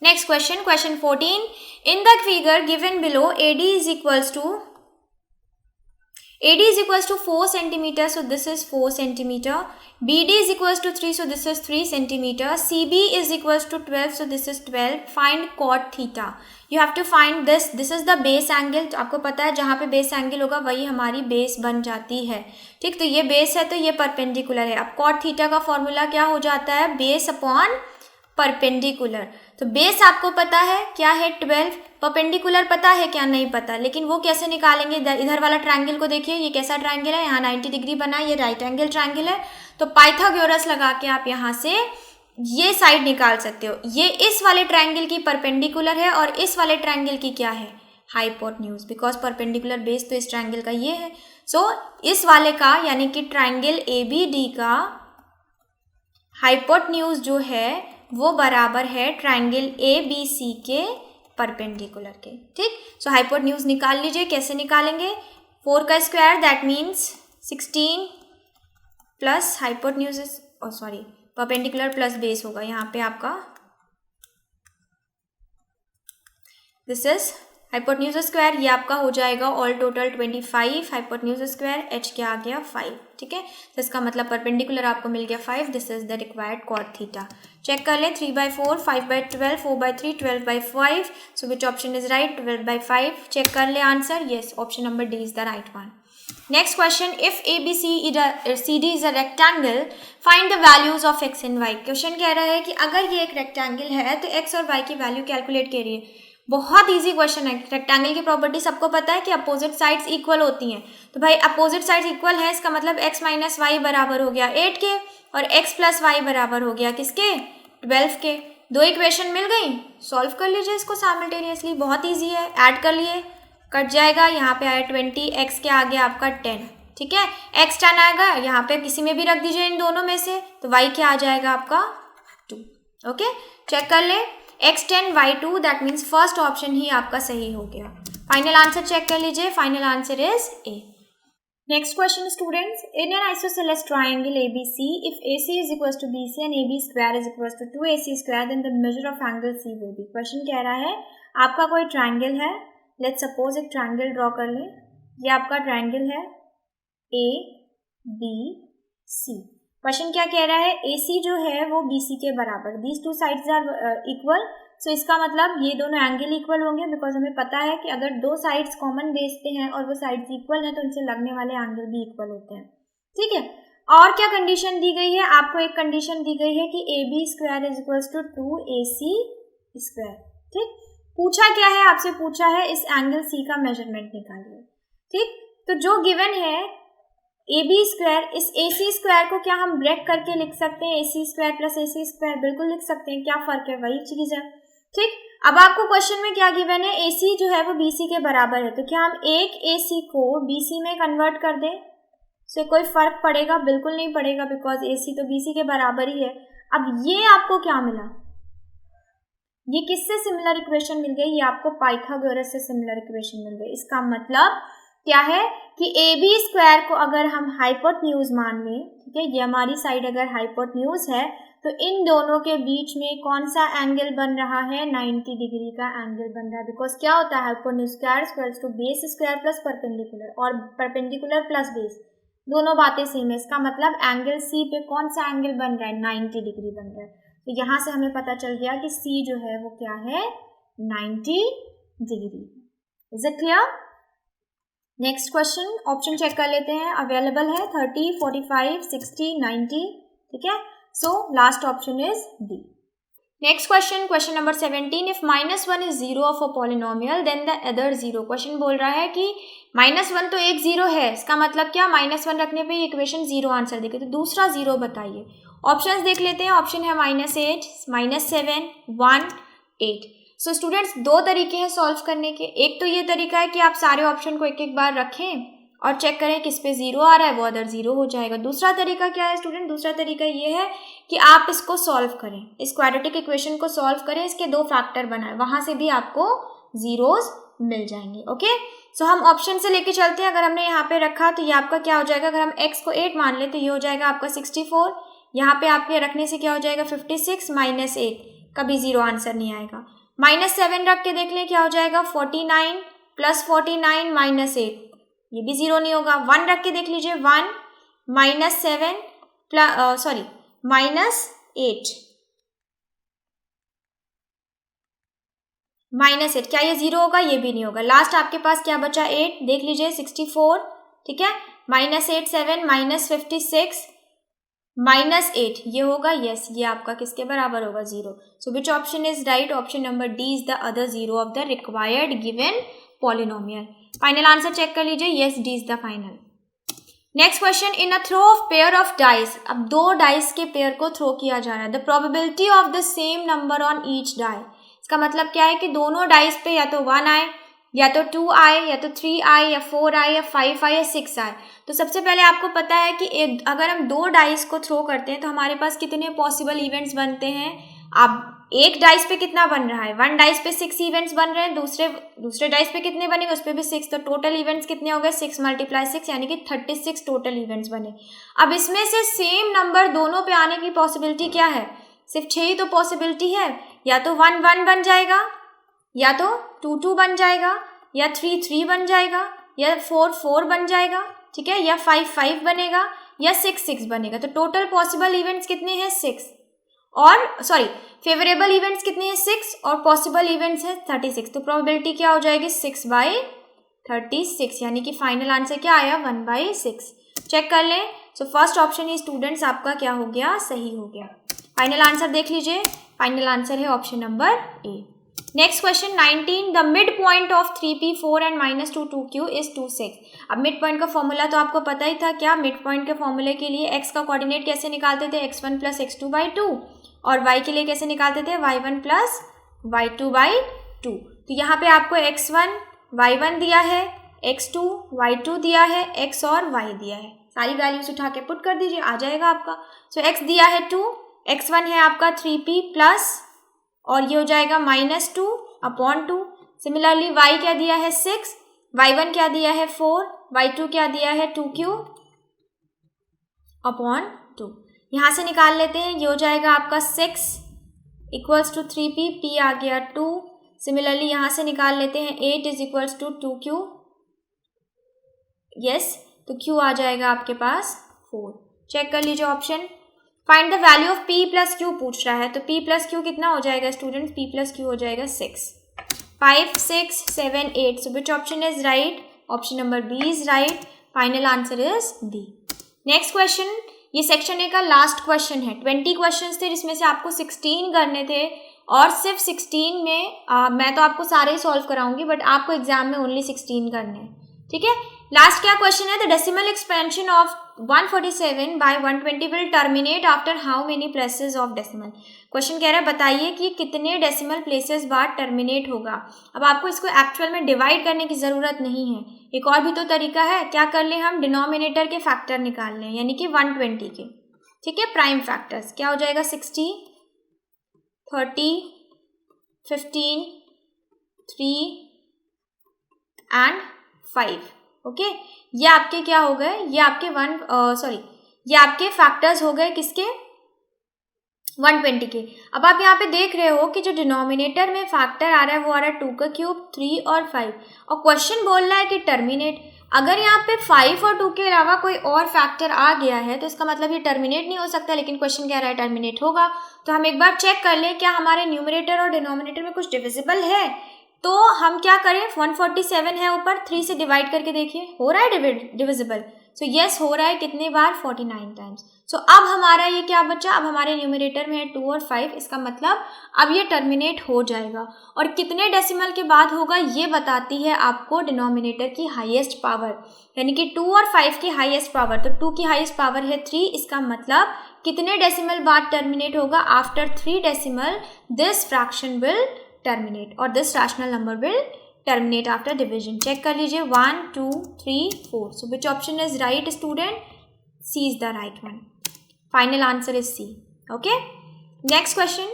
Next question, question 14. In the figure given below, AD is equals to 4 centimeter, so this is 4 centimeter. BD is equals to 3, so this is 3 centimeter. CB is equals to 12, so this is 12. Find cot theta. You have to find this. This is the base angle. आपको पता है जहाँ पे base angle होगा वही हमारी base बन जाती है. ठीक, तो ये बेस है तो ये परपेंडिकुलर है. अब कॉट थीटा का फॉर्मूला क्या हो जाता है? Base upon perpendicular. तो बेस आपको पता है क्या है? 12. परपेंडिकुलर पता है क्या? नहीं पता. लेकिन वो कैसे निकालेंगे? इधर वाला ट्रायंगल को देखिए, ये कैसा ट्रायंगल है? यहाँ 90 डिग्री बना है, ये राइट एंगल ट्रायंगल है. तो पाइथागोरस लगा के आप यहाँ से ये साइड निकाल सकते हो. ये इस वाले ट्रायंगल की परपेंडिकुलर है और इस वाले ट्रायंगल की क्या है? हाइपोटेन्यूज. बिकॉज परपेंडिकुलर बेस तो इस ट्रायंगल का ये है. सो इस वाले का यानी कि ट्रायंगल ABD का हाइपोटेन्यूज जो है वो बराबर है ट्रायंगल ABC के परपेंडिकुलर के. ठीक, सो हाइपोटेन्यूज निकाल लीजिए. कैसे निकालेंगे? 4 का square that means 16 plus hypotenuse perpendicular plus base होगा यहाँ पे आपका. This is hypotenuse square. ये आपका हो जाएगा all total 25. Hypotenuse square h क्या आ गया? 5. ठीक है, तो इसका मतलब परपेंडिकुलर आपको मिल गया 5. This is the required cot theta. Check कर ले. 3/4, 5/12, 4/3, 12/5. So which option is right? 12/5. Check कर ले answer. Yes, option number D is the right one. Next question, if ABCD is a rectangle, find the values of x and y. Question कह रहा है कि अगर ये एक रेक्टेंगल है तो x और y की वैल्यू कैलकुलेट करिए. बहुत इजी क्वेश्चन है. रेक्टेंगल की प्रॉपर्टी सबको पता है कि अपोजिट साइड्स इक्वल होती हैं. तो भाई अपोजिट साइड्स इक्वल है, इसका मतलब x माइनस वाई बराबर हो गया 8 के और x प्लस वाई बराबर हो गया किसके? 12 के. दो इक्वेशन मिल गई. सॉल्व कर लीजिए इसको साइमल्टेनियसली. बहुत ईजी है. ऐड कर लिए, कट जाएगा. यहाँ पे आया 20, x के आगे आपका 10. ठीक है, x 10 आएगा, यहाँ पे किसी में भी रख दीजिए इन दोनों में से. तो y क्या आ जाएगा आपका? 2. ओके, चेक कर ले. x 10 y 2 that means first option ही आपका सही हो गया. फाइनल आंसर चेक कर लीजिए. Final answer is A. Next question students, in an isosceles triangle ABC, if AC is equals to BC and AB square is equals to 2AC square, then the measure of angle C will be. Question कह रहा है आपका कोई triangle है. Let's suppose एक triangle draw कर लें. ये आपका ट्राइंगल है ABC. क्वेश्चन क्या कह रहा है? AC जो है वो BC के बराबर. These two sides are equal. So इसका मतलब ये दोनों एंगल इक्वल होंगे. बिकॉज हमें पता है कि अगर दो साइड्स कॉमन बेस पे हैं और वो साइड्स इक्वल हैं तो उनसे लगने वाले एंगल भी इक्वल होते हैं. ठीक है, और क्या कंडीशन दी गई है? आपको एक कंडीशन दी गई है कि AB square is equals to 2AC square. ठीक, पूछा क्या है? आपसे पूछा है इस एंगल C का मेजरमेंट निकालिए. ठीक, तो जो गिवन है AB स्क्वायर, इस AC स्क्वायर को क्या हम ब्रेक करके लिख सकते हैं? AC square plus AC square बिल्कुल लिख सकते हैं. क्या फर्क है? वही चीज है. ठीक, अब आपको क्वेश्चन में क्या गिवन है? AC जो है वो BC के बराबर है. तो क्या हम एक AC को BC में कन्वर्ट कर दें? से कोई फर्क पड़ेगा? बिल्कुल नहीं पड़ेगा, बिकॉज AC तो BC के बराबर ही है. अब ये आपको क्या मिला? ये किससे सिमिलर इक्वेशन मिल गई? ये आपको पाइथागोरस से सिमिलर इक्वेशन मिल गई. इसका मतलब क्या है कि AB स्क्वायर को अगर हम हाइपोटेन्यूज मान लें, ठीक है, ये हमारी साइड अगर हाइपोटेन्यूज है तो इन दोनों के बीच में कौन सा एंगल बन रहा है? 90 डिग्री का एंगल बन रहा है. बिकॉज क्या होता है? Hypotenuse square equals to base square plus perpendicular, और परपेंडिकुलर प्लस बेस दोनों बातें सेम है. इसका मतलब एंगल C पे कौन सा एंगल बन रहा है? 90 डिग्री बन रहा है. तो यहाँ से हमें पता चल गया कि C जो है वो क्या है? 90 degree. Is it clear? Next question, option check कर लेते हैं. अवेलेबल है 30, 45, 60, 90. ठीक है, so last option is D. Next question, question number 17, if -1 is 0 of a polynomial then the other 0. Question बोल रहा है कि -1 तो एक 0 है. इसका मतलब क्या? -1 रखने पे ये इक्वेशन 0 आंसर देगी. तो दूसरा 0 बताइए. ऑप्शंस देख लेते हैं. ऑप्शन है -8, -7, 1, 8. सो स्टूडेंट्स, दो तरीके हैं सॉल्व करने के. एक तो ये तरीका है कि आप सारे ऑप्शन को एक एक बार रखें और चेक करें किस पे 0 आ रहा है, वो अदर 0 हो जाएगा. दूसरा तरीका क्या है स्टूडेंट? दूसरा तरीका ये है कि आप इसको सॉल्व करें, इस क्वाड्रेटिक इक्वेशन को सॉल्व करें, इसके दो फैक्टर बनाएं, वहां से भी आपको जीरोस मिल जाएंगे. ओके, सो हम ऑप्शन से लेके चलते हैं. अगर हमने यहाँ पे रखा तो ये आपका क्या हो जाएगा? अगर हम x को 8 मान ले तो ये हो जाएगा आपका 64. यहाँ पे आपके रखने से क्या हो जाएगा? 56 -8. कभी 0 आंसर नहीं आएगा। -7 रख के देख लें क्या हो जाएगा, 49 + 49 -8, ये भी 0 नहीं होगा। 1 रख के देख लीजिए, 1 -7 -8, क्या ये 0 होगा, ये भी नहीं होगा। लास्ट आपके पास क्या बचा, 8, देख लीजिए 64, ठीक है। -8 7 -56 -8 ये होगा, यस ये आपका किसके बराबर होगा, 0। So which option is right, option number D is the other 0 of the required given polynomial. Final answer check कर लीजिए, yes D is the final. Next question, in a throw of pair of dice, अब 2 dice के pair को throw किया जा रहा है। The probability of the same number on each die, इसका मतलब क्या है कि दोनों डाइस पे या तो 1 आए, या तो 2 आए, या तो 3 आए, या 4 आए, या 5 आए, या 6 आए। तो सबसे पहले आपको पता है कि अगर हम 2 डाइस को थ्रो करते हैं तो हमारे पास कितने पॉसिबल इवेंट्स बनते हैं। अब एक डाइस पे कितना बन रहा है, 1 डाइस पे 6 इवेंट्स बन रहे हैं, दूसरे डाइस पे कितने बनेंगे, उस पर भी 6, तो टोटल इवेंट्स कितने हो गए, 6 × 6 यानी कि 36 टोटल इवेंट्स बने। अब इसमें से सेम नंबर दोनों पे आने की पॉसिबिलिटी क्या है, सिर्फ 6 ही तो पॉसिबिलिटी है। या तो 1 1 बन जाएगा, या तो 2 2 बन जाएगा, या 3 3 बन जाएगा, या 4 4 बन जाएगा, ठीक है, या 5 5 बनेगा, या 6 6 बनेगा। तो टोटल पॉसिबल इवेंट्स कितने हैं, 6, और फेवरेबल इवेंट्स कितने हैं, 6, और पॉसिबल इवेंट्स है 36। तो प्रोबेबिलिटी क्या हो जाएगी, 6/36, यानी कि फाइनल आंसर क्या आया, 1/6। चेक कर लें। सो फर्स्ट ऑप्शन ही स्टूडेंट्स आपका क्या हो गया, सही हो गया। फाइनल आंसर देख लीजिए, फाइनल आंसर है option number A. Next question 19, the mid point of 3p 4 and -2 2q is 2 6। अब मिड पॉइंट का फॉर्मूला तो आपको पता ही था, क्या मिड पॉइंट के फॉर्मूले के लिए x का कोऑर्डिनेट कैसे निकालते थे, x1 + x2/2, और y के लिए कैसे निकालते थे, y1 + y2/2। तो यहाँ पे आपको x1 y1 दिया है, x2 y2 दिया है, x और y दिया है, सारी वैल्यूज उठा के पुट कर दीजिए, आ जाएगा आपका। सो x दिया है 2, x1 है आपका 3p प्लस, और ये हो जाएगा -2/2। सिमिलरली y क्या दिया है 6, y1 क्या दिया है 4, y2 क्या दिया है 2q/2। यहाँ से निकाल लेते हैं, ये हो जाएगा आपका 6 = 3p, p आ गया 2। सिमिलरली यहाँ से निकाल लेते हैं 8 = 2q, यस, तो q आ जाएगा आपके पास 4। चेक कर लीजिए option. Find the value of p + q पूछ रहा है, तो p + q कितना हो जाएगा स्टूडेंट्स, p + q हो जाएगा 6, 5 6 7 8। So which option is right, option number B is right. Final answer is B. Next question, ये सेक्शन ए का लास्ट क्वेश्चन है। 20 क्वेश्चंस थे जिसमें से आपको 16 करने थे, और सिर्फ 16 में मैं तो आपको सारे ही सॉल्व कराऊंगी, बट आपको एग्जाम में ओनली 16 करने हैं, ठीक है। लास्ट क्या क्वेश्चन है, the decimal expansion of 147/120 will terminate after how many places of decimal. Question कह रहा है बताइए कि कितने डेसिमल प्लेसेस बाद टर्मिनेट होगा। अब आपको इसको एक्चुअल में डिवाइड करने की ज़रूरत नहीं है, एक और भी तो तरीका है, क्या कर लें हम, डिनोमिनेटर के फैक्टर निकाल लें, यानी कि 120 के, ठीक है, प्राइम फैक्टर्स। क्या हो जाएगा, 60 30 15 3 and 5, ओके। ये आपके क्या हो गए, ये आपके ये आपके फैक्टर्स हो गए किसके, 120 के। अब आप यहाँ पे देख रहे हो कि जो डिनोमिनेटर में फैक्टर आ रहा है वो आ रहा है 2^3 3 और 5, और क्वेश्चन बोल रहा है कि टर्मिनेट। अगर यहाँ पे 5 और 2 के अलावा कोई और फैक्टर आ गया है तो इसका मतलब ये टर्मिनेट नहीं हो सकता, लेकिन क्वेश्चन कह रहा है टर्मिनेट होगा। तो हम एक बार चेक कर लें क्या हमारे न्यूमरेटर और डिनोमिनेटर में कुछ डिविजिबल है। तो हम क्या करें, 147 है ऊपर, 3 से डिवाइड करके देखिए, हो रहा है डिविजिबल। सो यस हो रहा है, कितने बार, 49 टाइम्स। सो अब हमारा ये क्या बचा, अब हमारे न्यूमरेटर में है 2 और 5, इसका मतलब अब ये टर्मिनेट हो जाएगा। और कितने डेसिमल के बाद होगा ये बताती है आपको डिनोमिनेटर की हाईएस्ट पावर, यानी कि 2 और 5 की हाईएस्ट पावर। तो 2 की हाईएस्ट पावर है 3, इसका मतलब कितने डेसिमल बाद टर्मिनेट होगा, after 3 decimal this fraction will terminate, or this rational number will terminate after division. Check कर लीजिए, 1 2 3 4. So which option is right student? C is the right one. Final answer is C. Okay. Next question.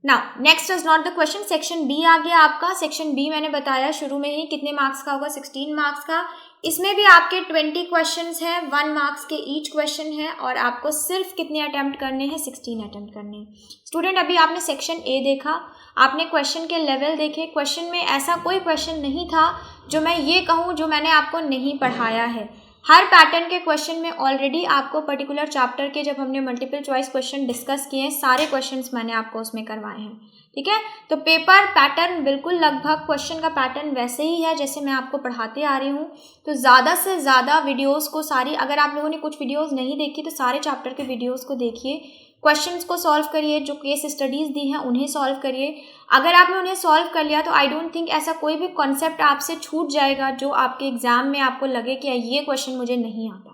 Now next is not the question. Section B आ गया आपका। Section B मैंने बताया शुरू में ही कितने marks का होगा, 16 मार्क्स का। इसमें भी आपके 20 क्वेश्चंस हैं, 1 मार्क्स के ईच क्वेश्चन है और आपको सिर्फ कितने अटेम्प्ट करने हैं, 16 अटेम्प्ट करने हैं। स्टूडेंट अभी आपने सेक्शन ए देखा, आपने क्वेश्चन के लेवल देखे, क्वेश्चन में ऐसा कोई क्वेश्चन नहीं था जो मैं ये कहूँ जो मैंने आपको नहीं पढ़ाया है। हर पैटर्न के क्वेश्चन में ऑलरेडी आपको पर्टिकुलर चैप्टर के जब हमने मल्टीपल चॉइस क्वेश्चन डिस्कस किए हैं, सारे क्वेश्चंस मैंने आपको उसमें करवाए हैं, ठीक है। तो पेपर पैटर्न बिल्कुल लगभग क्वेश्चन का पैटर्न वैसे ही है जैसे मैं आपको पढ़ाते आ रही हूँ। तो ज़्यादा से ज़्यादा वीडियोस को सारी, अगर आप लोगों ने कुछ वीडियोस नहीं देखी तो सारे चैप्टर के वीडियोस को देखिए, क्वेश्चंस को सॉल्व करिए, जो केस स्टडीज़ दी हैं उन्हें सॉल्व करिए। अगर आपने उन्हें सॉल्व कर लिया तो आई डोंट थिंक ऐसा कोई भी कॉन्सेप्ट आपसे छूट जाएगा जो आपके एग्जाम में आपको लगे कि ये क्वेश्चन मुझे नहीं आता।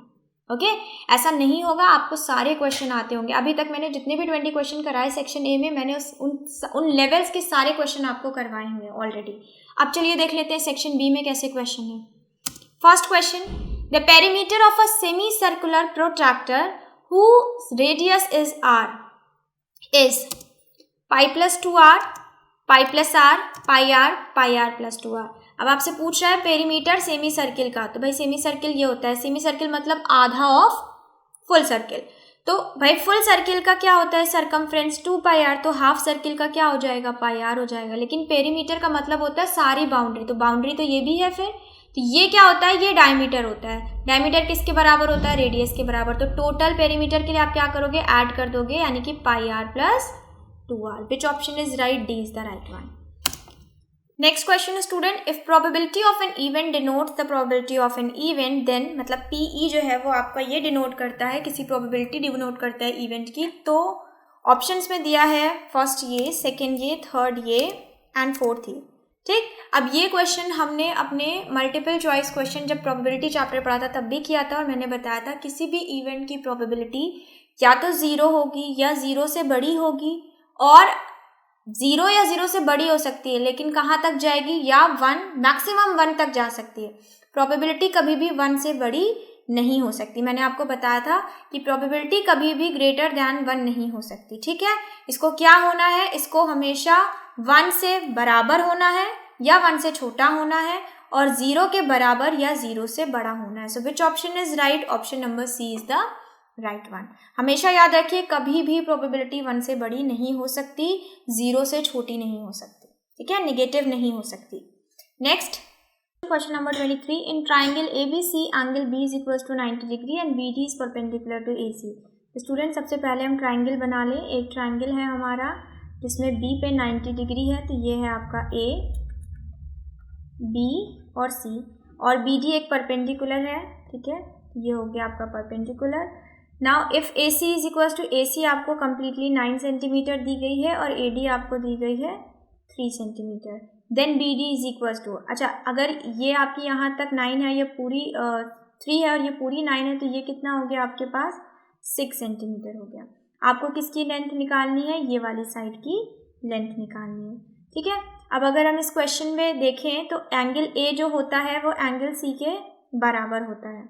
ओके, ऐसा नहीं होगा, आपको सारे क्वेश्चन आते होंगे। अभी तक मैंने जितने भी 20 क्वेश्चन कराए सेक्शन ए में, मैंने उन लेवल्स के सारे क्वेश्चन आपको करवाए हुए हैं ऑलरेडी। अब चलिए देख लेते हैं सेक्शन बी में कैसे क्वेश्चन है। First question, the perimeter of a semi circular protractor whose radius is r is pi plus 2r, pi plus r, pi r plus 2r। अब आपसे पूछ रहा है पेरीमीटर सेमी सर्किल का, तो भाई सेमी सर्किल ये होता है, सेमी सर्किल मतलब आधा ऑफ फुल सर्किल। तो भाई फुल सर्किल का क्या होता है, सरकमफ्रेंस 2 पाई आर, तो हाफ सर्किल का क्या हो जाएगा, पाई आर हो जाएगा। लेकिन पेरीमीटर का मतलब होता है सारी बाउंड्री, तो बाउंड्री तो ये भी है फिर, तो ये क्या होता है, ये डायमीटर होता है। डायमीटर किसके बराबर होता है, रेडियस के बराबर। तो टोटल पेरीमीटर के लिए आप क्या करोगे, ऐड कर दोगे, यानी कि pi r plus 2r। Which option is right, D is the right one. Next question student, if probability of an event denotes the probability of an event, then मतलब पीई जो है वो आपका ये डिनोट करता है, किसी प्रोबेबिलिटी डिनोट करता है इवेंट की। तो ऑप्शंस में दिया है फर्स्ट ये, सेकेंड ये, थर्ड ये एंड फोर्थ ये, ठीक। अब ये क्वेश्चन हमने अपने मल्टीपल चॉइस क्वेश्चन जब प्रोबेबिलिटी चैप्टर पढ़ा था तब भी किया था, और मैंने बताया था किसी भी इवेंट की प्रोबेबिलिटी या तो 0 होगी या 0 से बड़ी होगी, और 0 या 0 से बड़ी हो सकती है, लेकिन कहाँ तक जाएगी, या 1, मैक्सिमम 1 तक जा सकती है। प्रोबेबिलिटी कभी भी 1 से बड़ी नहीं हो सकती। मैंने आपको बताया था कि प्रोबेबिलिटी कभी भी ग्रेटर दैन 1 नहीं हो सकती, ठीक है। इसको क्या होना है, इसको हमेशा 1 से बराबर होना है या 1 से छोटा होना है, और 0 के बराबर या 0 से बड़ा होना है। So which option is right, option number C is the right one. हमेशा याद रखिए कभी भी प्रोबेबिलिटी 1 से बड़ी नहीं हो सकती, 0 से छोटी नहीं हो सकती, ठीक है, नेगेटिव नहीं हो सकती। Next question number 23, in triangle ABC angle B is equals to 90 degree and BD is perpendicular to AC। Student सबसे पहले हम ट्राइंगल बना लें। एक ट्राइंगल है हमारा जिसमें B पे 90 डिग्री है, तो ये है आपका A, B और C, और BD एक परपेंडिकुलर है, ठीक है, ये हो गया आपका perpendicular. Now if AC is equals to AC आपको कम्प्लीटली 9 सेंटीमीटर दी गई है और AD आपको दी गई है 3 centimetre, then BD is equals to, अच्छा अगर ये आपकी यहाँ तक 9 है, ये पूरी 3 है और ये पूरी 9 है, तो ये कितना हो गया आपके पास 6 सेंटीमीटर हो गया। आपको किसकी लेंथ निकालनी है, ये वाली साइड की लेंथ निकालनी है, ठीक है। अब अगर हम इस क्वेश्चन में देखें तो एंगल A जो होता है वो एंगल C के बराबर होता है,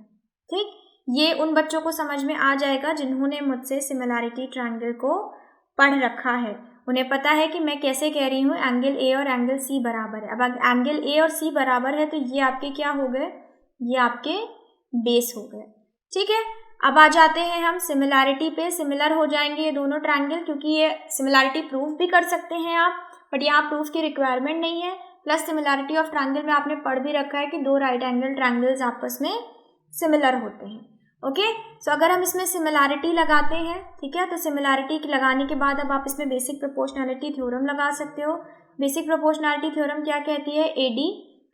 ठीक। ये उन बच्चों को समझ में आ जाएगा जिन्होंने मुझसे सिमिलैरिटी ट्रायंगल को पढ़ रखा है, उन्हें पता है कि मैं कैसे कह रही हूँ एंगल A और एंगल C बराबर है। अब एंगल A और C बराबर है तो ये आपके क्या हो गए, ये आपके बेस हो गए, ठीक है। अब आ जाते हैं हम सिमिलैरिटी पे, सिमिलर हो जाएंगे ये दोनों ट्रायंगल, क्योंकि ये सिमिलैरिटी प्रूफ भी कर सकते हैं आप, बट यहाँ प्रूफ की रिक्वायरमेंट नहीं है। प्लस सिमिलैरिटी ऑफ ट्रायंगल में आपने पढ़ भी रखा है कि 2 राइट एंगल ट्रायंगल्स आपस में सिमिलर होते हैं, ओके। सो अगर हम इसमें सिमिलैरिटी लगाते हैं, ठीक है, तो सिमिलैरिटी लगाने के बाद अब आप इसमें बेसिक प्रोपोर्शनैलिटी थ्योरम लगा सकते हो। बेसिक प्रोपोर्शनैलिटी थ्योरम क्या कहती है, AD,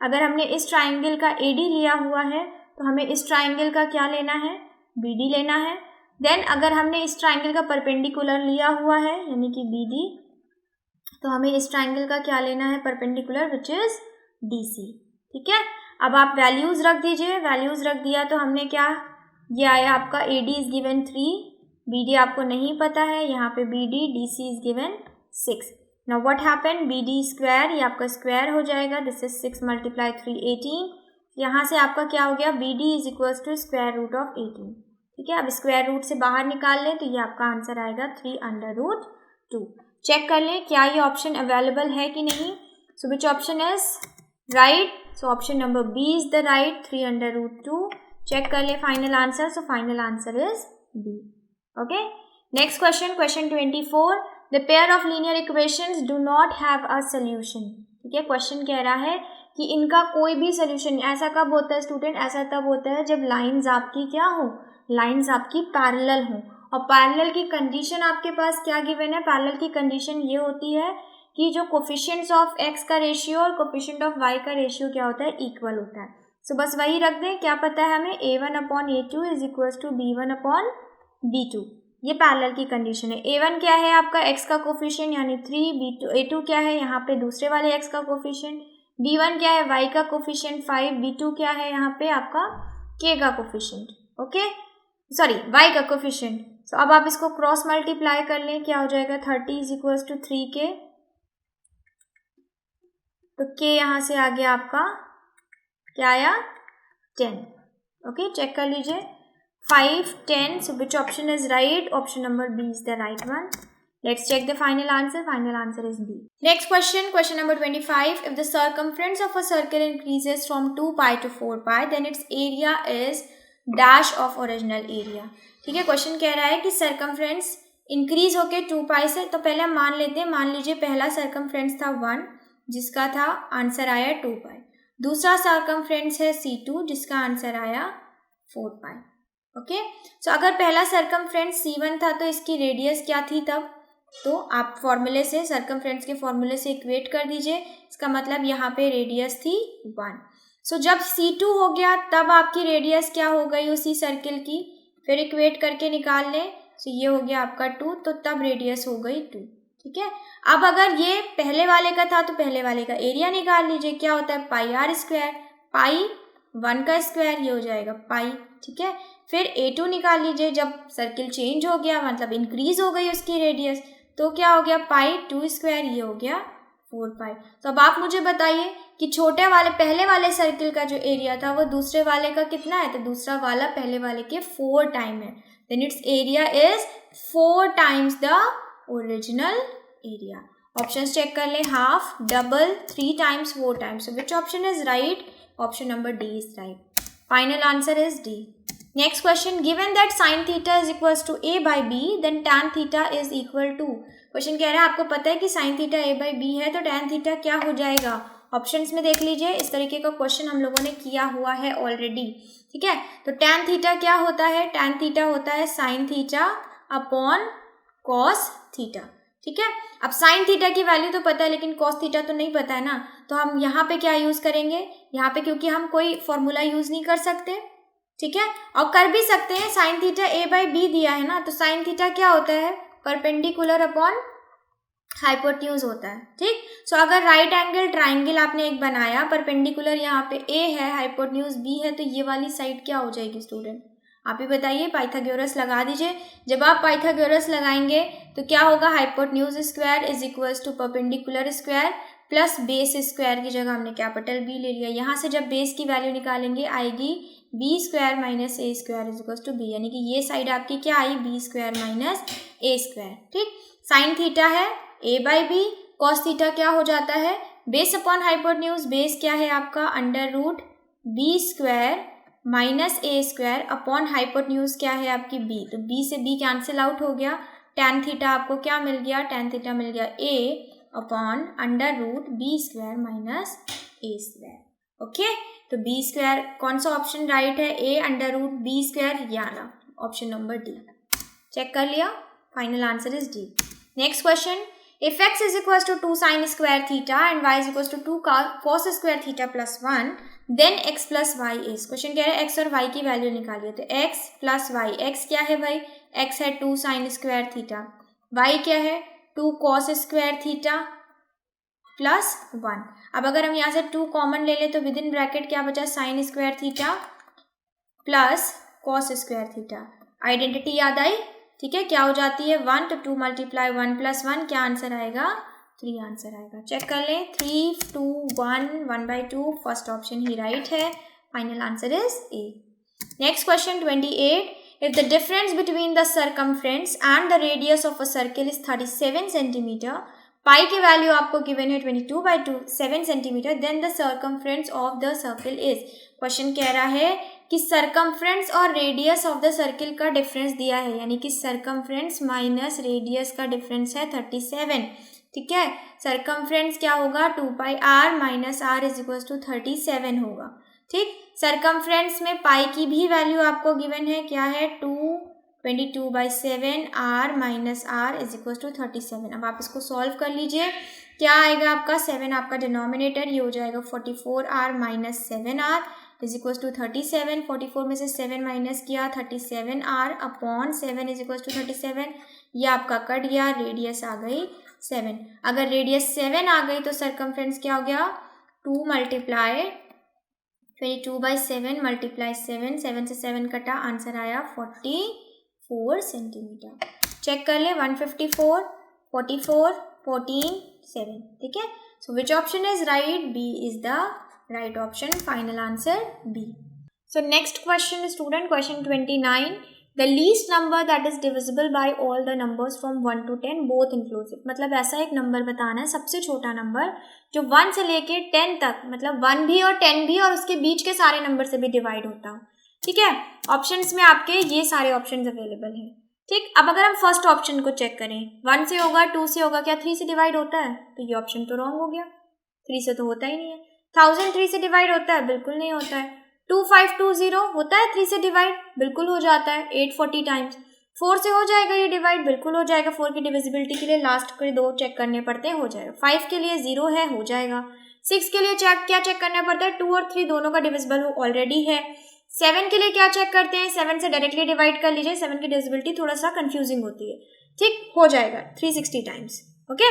अगर हमने इस ट्राइंगल का AD लिया हुआ है तो हमें इस ट्राइंगल का क्या लेना है, BD लेना है। देन अगर हमने इस ट्राइंगल का परपेंडिकुलर लिया हुआ है यानी कि BD, तो हमें इस ट्राइंगल का क्या लेना है, परपेंडिकुलर, विच इज DC, ठीक है। अब आप वैल्यूज रख दीजिए, वैल्यूज रख दिया तो हमने क्या, ये आया आपका AD इज गिवन 3, BD आपको नहीं पता है, यहाँ पे BD, DC is given 6। Now what happen, BD square, ये आपका स्क्वायर हो जाएगा, दिस इज 6 × 3 18। यहाँ से आपका क्या हो गया, BD is equals to square root of 18, ठीक है। अब स्क्वायर रूट से बाहर निकाल लें तो ये आपका आंसर आएगा 3√2। चेक कर लें क्या ये ऑप्शन अवेलेबल है कि नहीं। So which option is right, so option number B is the right, 3/√2. Check कर ले final answer. So final answer is B. Okay, next question, question 24. The pair of linear equations do not have a solution. ठीक है, question कह रहा है कि इनका कोई भी सोल्यूशन. ऐसा कब होता है स्टूडेंट? ऐसा तब होता है जब लाइंस आपकी क्या हो, लाइंस आपकी पैरेलल हो. और पैरेलल की कंडीशन आपके पास क्या गिवन है? पैरेलल की कंडीशन ये होती है कि जो कोफिशिएंट्स ऑफ x का रेशियो और कोफिशिएंट ऑफ y का रेशियो क्या होता है? इक्वल होता है. सो बस वही रख दें. क्या पता है हमें? a1/a2 is equal to b1/b2. ये पैरेलल की कंडीशन है. a1 क्या है आपका? x का कोफिशिएंट यानी 3, a2 क्या है यहाँ पे दूसरे वाले x का कोफिशिएंट, b1 क्या है? y का कोफिशिएंट 5, b2 क्या है यहाँ पे आपका? k का कोफिशिएंट. ओके, सॉरी y का कोफिशिएंट. सो अब आप इसको क्रॉस मल्टीप्लाई कर लें. क्या हो जाएगा? 30 इज इक्वल टू 3k. तो k यहाँ से आ गया आपका, क्या आया? 10. ओके, चेक कर लीजिए. 5, 10. So which option is right? Option number B is the right one. Let's check the final answer. Final answer is B. Next question, question number 25. If the circumference of a circle increases from 2 pi to 4 pi, then its area is dash of original area. ठीक है, question कह रहा है कि circumference increase होके 2 पाई से. तो पहले हम मान लेते हैं, मान लीजिए पहला सर्कमफ्रेंस था 1 जिसका था आंसर आया 2 पाई. दूसरा सर्कमफ्रेंस है C2 जिसका आंसर आया 4 पाई. ओके, सो अगर पहला सर्कमफ्रेंस C1 था तो इसकी रेडियस क्या थी तब? तो आप फॉर्मूले से, सर्कमफ्रेंस के फॉर्मूले से इक्वेट कर दीजिए. इसका मतलब यहाँ पे रेडियस थी 1. सो जब C2 हो गया तब आपकी रेडियस क्या हो गई उसी सर्किल की? फिर इक्वेट करके निकाल लें. सो ये हो गया आपका 2, तो तब रेडियस हो गई 2. ठीक है, अब अगर ये पहले वाले का था तो पहले वाले का एरिया निकाल लीजिए. क्या होता है? पाई आर स्क्वायर, पाई 1 का स्क्वायर, ये हो जाएगा पाई. ठीक है, फिर A2 निकाल लीजिए. जब सर्किल चेंज हो गया मतलब इंक्रीज हो गई उसकी रेडियस, तो क्या हो गया? पाई 2 स्क्वायर, ये हो गया 4 पाई. तो अब आप मुझे बताइए कि छोटे वाले पहले वाले सर्किल का जो एरिया था वो दूसरे वाले का कितना है? तो दूसरा वाला पहले वाले के 4 टाइम है. Then its area is 4 times the original area. Options check कर ले. Half, double, 3 times, 4 times. So which option is right? Option number D is right. Final answer is D. Next question, given that sin theta is equals to a by b, then tan theta is equal to. Question कह रहा है आपको पता है कि sin theta a by b है तो tan theta क्या हो जाएगा? ऑप्शंस में देख लीजिए. इस तरीके का क्वेश्चन हम लोगों ने किया हुआ है ऑलरेडी. ठीक है, तो tan theta क्या होता है? tan theta होता है sin theta upon cos theta. ठीक है, अब sin theta की वैल्यू तो पता है लेकिन cos theta तो नहीं पता है ना. तो हम यहाँ पे क्या यूज करेंगे? यहाँ पे क्योंकि हम कोई फॉर्मूला यूज नहीं कर सकते. ठीक है, और कर भी सकते हैं. Sine theta a by B दिया है ना, तो साइन थीटा क्या होता है? परपेंडिकुलर अपॉन हाइपोटेन्यूज होता है. ठीक, सो अगर राइट एंगल ट्राइंगल आपने एक बनाया, परपेंडिकुलर यहाँ पे a है, हाइपोटेन्यूज b है, तो ये वाली साइड क्या हो जाएगी स्टूडेंट? आप ही बताइए. पाइथागोरस लगा दीजिए. जब आप पाइथागोरस लगाएंगे तो क्या होगा? Hypotenuse square is equals to perpendicular square plus base square की जगह हमने कैपिटल B ले लिया. यहाँ से जब बेस की वैल्यू निकालेंगे आएगी B square minus A square is equal to B, यानी कि ये साइड आपकी क्या आई? B square minus A square. ठीक, साइन थीटा है a by B, cos theta क्या हो जाता है? Base upon hypotenuse. बेस क्या है आपका? Under root B square minus A square upon hypotenuse क्या है आपकी? b. तो b से b कैंसिल आउट हो गया. tan थीटा आपको क्या मिल गया? tan थीटा मिल गया a upon under root B square minus A square. Okay, तो बी स्क्वायर कौन सा ऑप्शन राइट है? a under root B square, याना ऑप्शन नंबर डी. चेक कर लिया. Final answer is D. Next question, if x is equal to 2 sine square theta and y is equal to 2 cos square theta plus 1, then x plus Y is. Question कह रहा है x और y की value निकालिए. तो x plus Y, x क्या है भाई? x है 2 साइन स्क्वायर थीटा, y क्या है? 2 कॉस स्क्वायर थीटा प्लस 1. अब अगर हम यहाँ से 2 कॉमन ले लें तो विद इन ब्रैकेट क्या बचा? Sign square theta plus cos square theta. Identity याद आई? ठीक है, क्या हो जाती है? 1, तो 2 मल्टीप्लाई 1 प्लस 1 क्या आंसर आएगा? 3 आंसर आएगा. चेक कर लें. 3, 2, 1, 1/2. फर्स्ट ऑप्शन ही राइट है. Final answer is A. Next question 28. If the difference between the circumference and the radius of a circle is 37 centimeter, pi की वैल्यू आपको गिवन है 22/2 7 centimetre, then the circumference of the circle is. Question कह रहा है कि circumference और radius of the circle का डिफरेंस दिया है, यानी कि सर्कमफ्रेंस माइनस रेडियस का डिफरेंस है 37। ठीक है, सर्कमफ्रेंस क्या होगा 2πr minus r is equal to 37 होगा। ठीक, सर्कमफ्रेंस में पाई की भी वैल्यू आपको गिवन है, क्या है 22/7 r minus r is equal to 37। अब आप इसको सॉल्व कर लीजिए, क्या आएगा आपका 7 आपका डिनोमिनेटर, ये हो जाएगा 44r minus 7r is equal to 37। 44 में से 7 माइनस किया 37r upon 7 is equal to 37, ये आपका कट गया, रेडियस आ गई 7। अगर रेडियस 7 आ गई तो सर्कमफ्रेंस क्या हो गया 2 मल्टीप्लाई 22/7 मल्टीप्लाई 7, 7 से 7 कटा, आंसर आया 44 सेंटीमीटर। चेक कर ले 154, 44, 14, 7। ठीक है, so which option is right, B is the right option, final answer B. So next question student, question 29, the least number that is divisible by all the numbers from 1 to 10 both inclusive. मतलब ऐसा एक number बताना है, सबसे छोटा number जो 1 से लेके 10 तक, मतलब 1 भी और 10 भी और उसके बीच के सारे नंबर से भी डिवाइड होता हो। ठीक है, ऑप्शंस में आपके ये सारे ऑप्शंस अवेलेबल हैं। ठीक, अब अगर हम फर्स्ट ऑप्शन को चेक करें, 1 से होगा, 2 से होगा, क्या 3 से डिवाइड होता है, तो ये ऑप्शन तो रॉन्ग हो गया, 3 से तो होता ही नहीं है। 1000 3 से डिवाइड होता है, बिल्कुल नहीं होता है। 2520 होता है 3 से डिवाइड, बिल्कुल हो जाता है 840 टाइम्स। 4 से हो जाएगा ये डिवाइड, बिल्कुल हो जाएगा। 4 की डिविजिबिलिटी के लिए लास्ट के 2 चेक करने पड़ते हैं, हो जाएगा। 5 के लिए 0 है, हो जाएगा। 6 के लिए क्या चेक करना पड़ता है, 2 और 3 दोनों का डिविजिबल ऑलरेडी है। 7 के लिए क्या चेक करते हैं, 7 से डायरेक्टली डिवाइड कर लीजिए, 7 की डिविजिबिलिटी थोड़ा सा कंफ्यूजिंग होती है। ठीक, हो जाएगा 360 टाइम्स। ओके,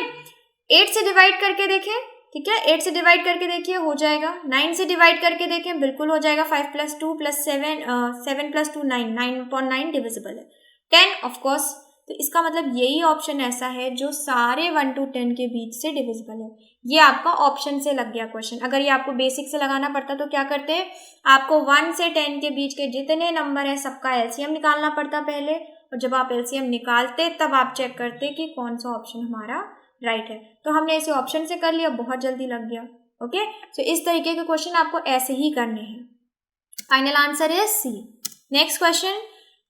8 से डिवाइड करके देखें, ठीक है, 8 से डिवाइड करके देखिए, हो जाएगा। 9 से डिवाइड करके देखें, बिल्कुल हो जाएगा। 5 + 2 + 7 7 + 2 9, 9/9 डिविजिबल है। 10 ऑफ कोर्स, तो इसका मतलब यही ऑप्शन ऐसा है जो सारे 1 to 10 के बीच से डिविजिबल है। ये आपका ऑप्शन से लग गया क्वेश्चन। अगर ये आपको बेसिक से लगाना पड़ता तो क्या करते हैं, आपको 1 से 10 के बीच के जितने नंबर है सबका एलसीएम निकालना पड़ता पहले, और जब आप एलसीएम निकालते तब आप चेक करते कि कौन सा ऑप्शन हमारा राइट है। तो हमने इसे ऑप्शन से कर लिया, बहुत जल्दी लग गया। ओके, सो इस तरीके के क्वेश्चन आपको ऐसे ही करने हैं। Final answer is C. Next question,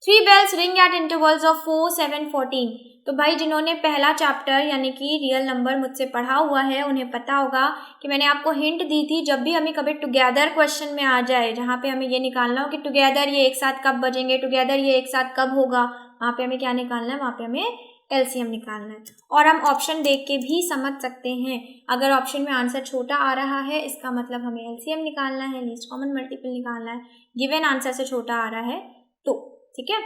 3 bells ring at intervals of 4, 7, 14। तो भाई जिन्होंने पहला चैप्टर यानी कि रियल नंबर मुझसे पढ़ा हुआ है उन्हें पता होगा कि मैंने आपको हिंट दी थी, जब भी हमें कभी टुगेदर क्वेश्चन में आ जाए जहाँ पे हमें ये निकालना हो कि टुगेदर ये एक साथ कब बजेंगे, टुगेदर ये एक साथ कब होगा, वहाँ पे हमें क्या निकालना है, वहाँ पे हमें एलसीएम निकालना है। और हम ऑप्शन देख के भी समझ सकते हैं, अगर ऑप्शन में आंसर छोटा आ रहा है इसका मतलब हमें एलसीएम निकालना है, लीस्ट कॉमन मल्टीपल निकालना है। गिवन आंसर से छोटा आ रहा है तो ठीक है।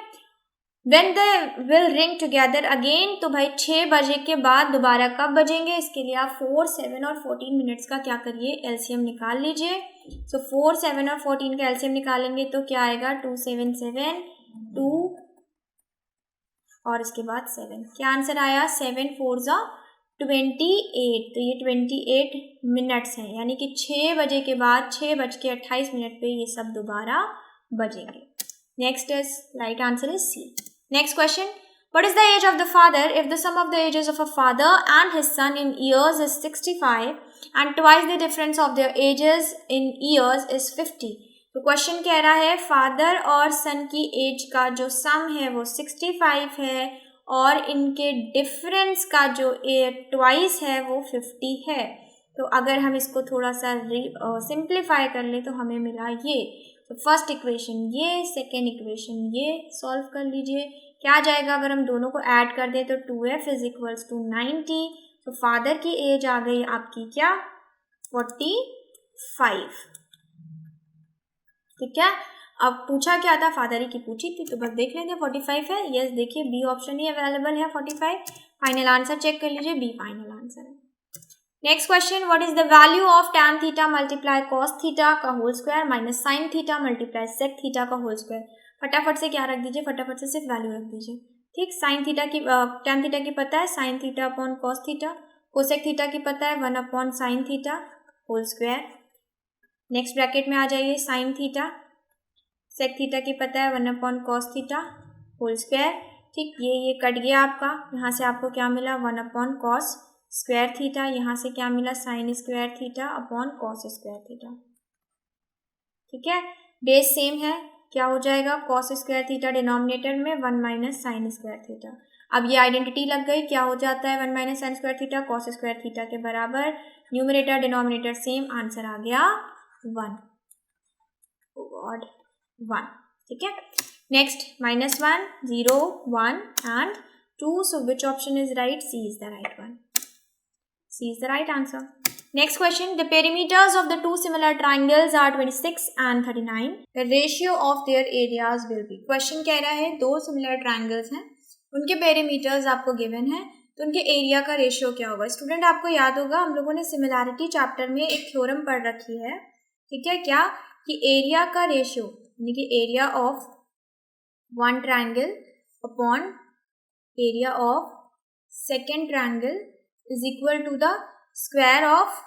When they will ring together again, तो भाई 6 बजे के बाद दोबारा कब बजेंगे, इसके लिए आप 4, 7 और 14 मिनट्स का क्या करिए, एलसीएम निकाल लीजिए। सो 4, 7 और 14 का एलसीएम निकालेंगे तो क्या आएगा, 2, 7, 7, 2 और इसके बाद 7। क्या आंसर आया, 7 4 28। तो ये 28 मिनट्स हैं, यानी कि 6 बजे के बाद 6:28 पे ये सब दोबारा बजेंगे। Next is right answer is C. Next question, what is the age of the father if the sum of the ages of a father and his son in years is 65 and twice the difference of their ages in years is 50। तो question कह रहा है father और सन की as का जो सम है वो 65 है और इनके डिफरेंस का जो ट्वाइस है वो 50 है। तो अगर हम इसको थोड़ा सा सिंप्लीफाई कर ले तो हमें मिला ये। तो फर्स्ट इक्वेशन ये, सेकेंड इक्वेशन ये, सॉल्व कर लीजिए। क्या आ जाएगा, अगर हम दोनों को ऐड कर दें तो 2f = 90। तो फादर की एज आ गई आपकी क्या, 45। ठीक है, अब पूछा क्या था, फादर की पूछी थी तो बस देख लेते हैं 45 है। यस, देखिए बी ऑप्शन ही अवेलेबल है 45। फाइनल आंसर चेक कर लीजिए, बी फाइनल आंसर है। Next question, what is the value of tan theta multiply cos theta का whole square minus sin theta multiply sec theta का होल स्क्वायर। फटाफट से क्या रख दीजिए, फटाफट से सिर्फ वैल्यू रख दीजिए। ठीक, sin थीटा की tan थीटा की पता है sin theta upon cos theta, cosec theta की पता है 1/sin theta whole square. Next bracket में आ जाइए, sin थीटा, sec थीटा की पता है 1/cos थीटा होल स्क्वायर। ठीक, ये कट गया आपका, यहाँ से आपको क्या मिला, 1/cos स्क्वायर थीटा, यहाँ से क्या मिला sign square theta upon cos square theta. ठीक है, बेस सेम है, क्या हो जाएगा कॉस स्क्वायर थीटा डिनोमिनेटर में 1 माइनस साइन स्क्वायर थीटा। अब ये आइडेंटिटी लग गई, क्या हो जाता है 1 minus sign square theta cos square theta के बराबर, न्यूमरेटर डिनोमिनेटर सेम, आंसर आ गया 1 और 1। ठीक है, next -1 0 1 and 2, so which option is right? C is the right one. C is the right answer. Next question, the perimeters of the two similar triangles are 26 and 39. The ratio of their areas will be. Question कह रहा है दो similar triangles हैं, उनके perimeters आपको given है, तो उनके एरिया का रेशियो क्या होगा। स्टूडेंट आपको याद होगा हम लोगों ने सिमिलैरिटी चैप्टर में एक थ्योरम पढ़ रखी है, ठीक है, क्या कि एरिया का रेशियो यानी कि area of one triangle upon area of second triangle is equal to the square of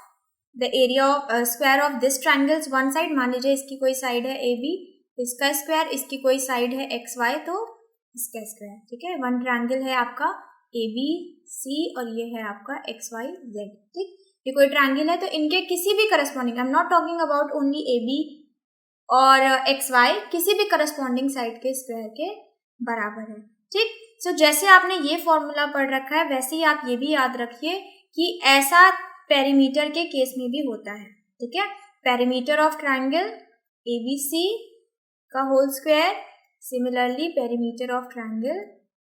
the area of square of this triangles one side. मान लीजिए इसकी कोई साइड है ए बी, इसका स्क्वायर, इसकी कोई साइड है एक्स वाई, तो इसका स्क्वायर। ठीक है, वन ट्राइंगल है आपका ए बी सी और ये है आपका एक्स वाई जेड। ठीक, ये कोई ट्राइंगल है तो इनके किसी भी corresponding, I am not talking about only A B और एक्स वाई, किसी भी करस्पॉन्डिंग साइड के स्क्वायर के बराबर है। ठीक, सो जैसे आपने ये फॉर्मूला पढ़ रखा है वैसे ही आप ये भी याद रखिए कि ऐसा पेरीमीटर के केस में भी होता है। ठीक है, perimeter of triangle A B C का whole square, similarly perimeter of triangle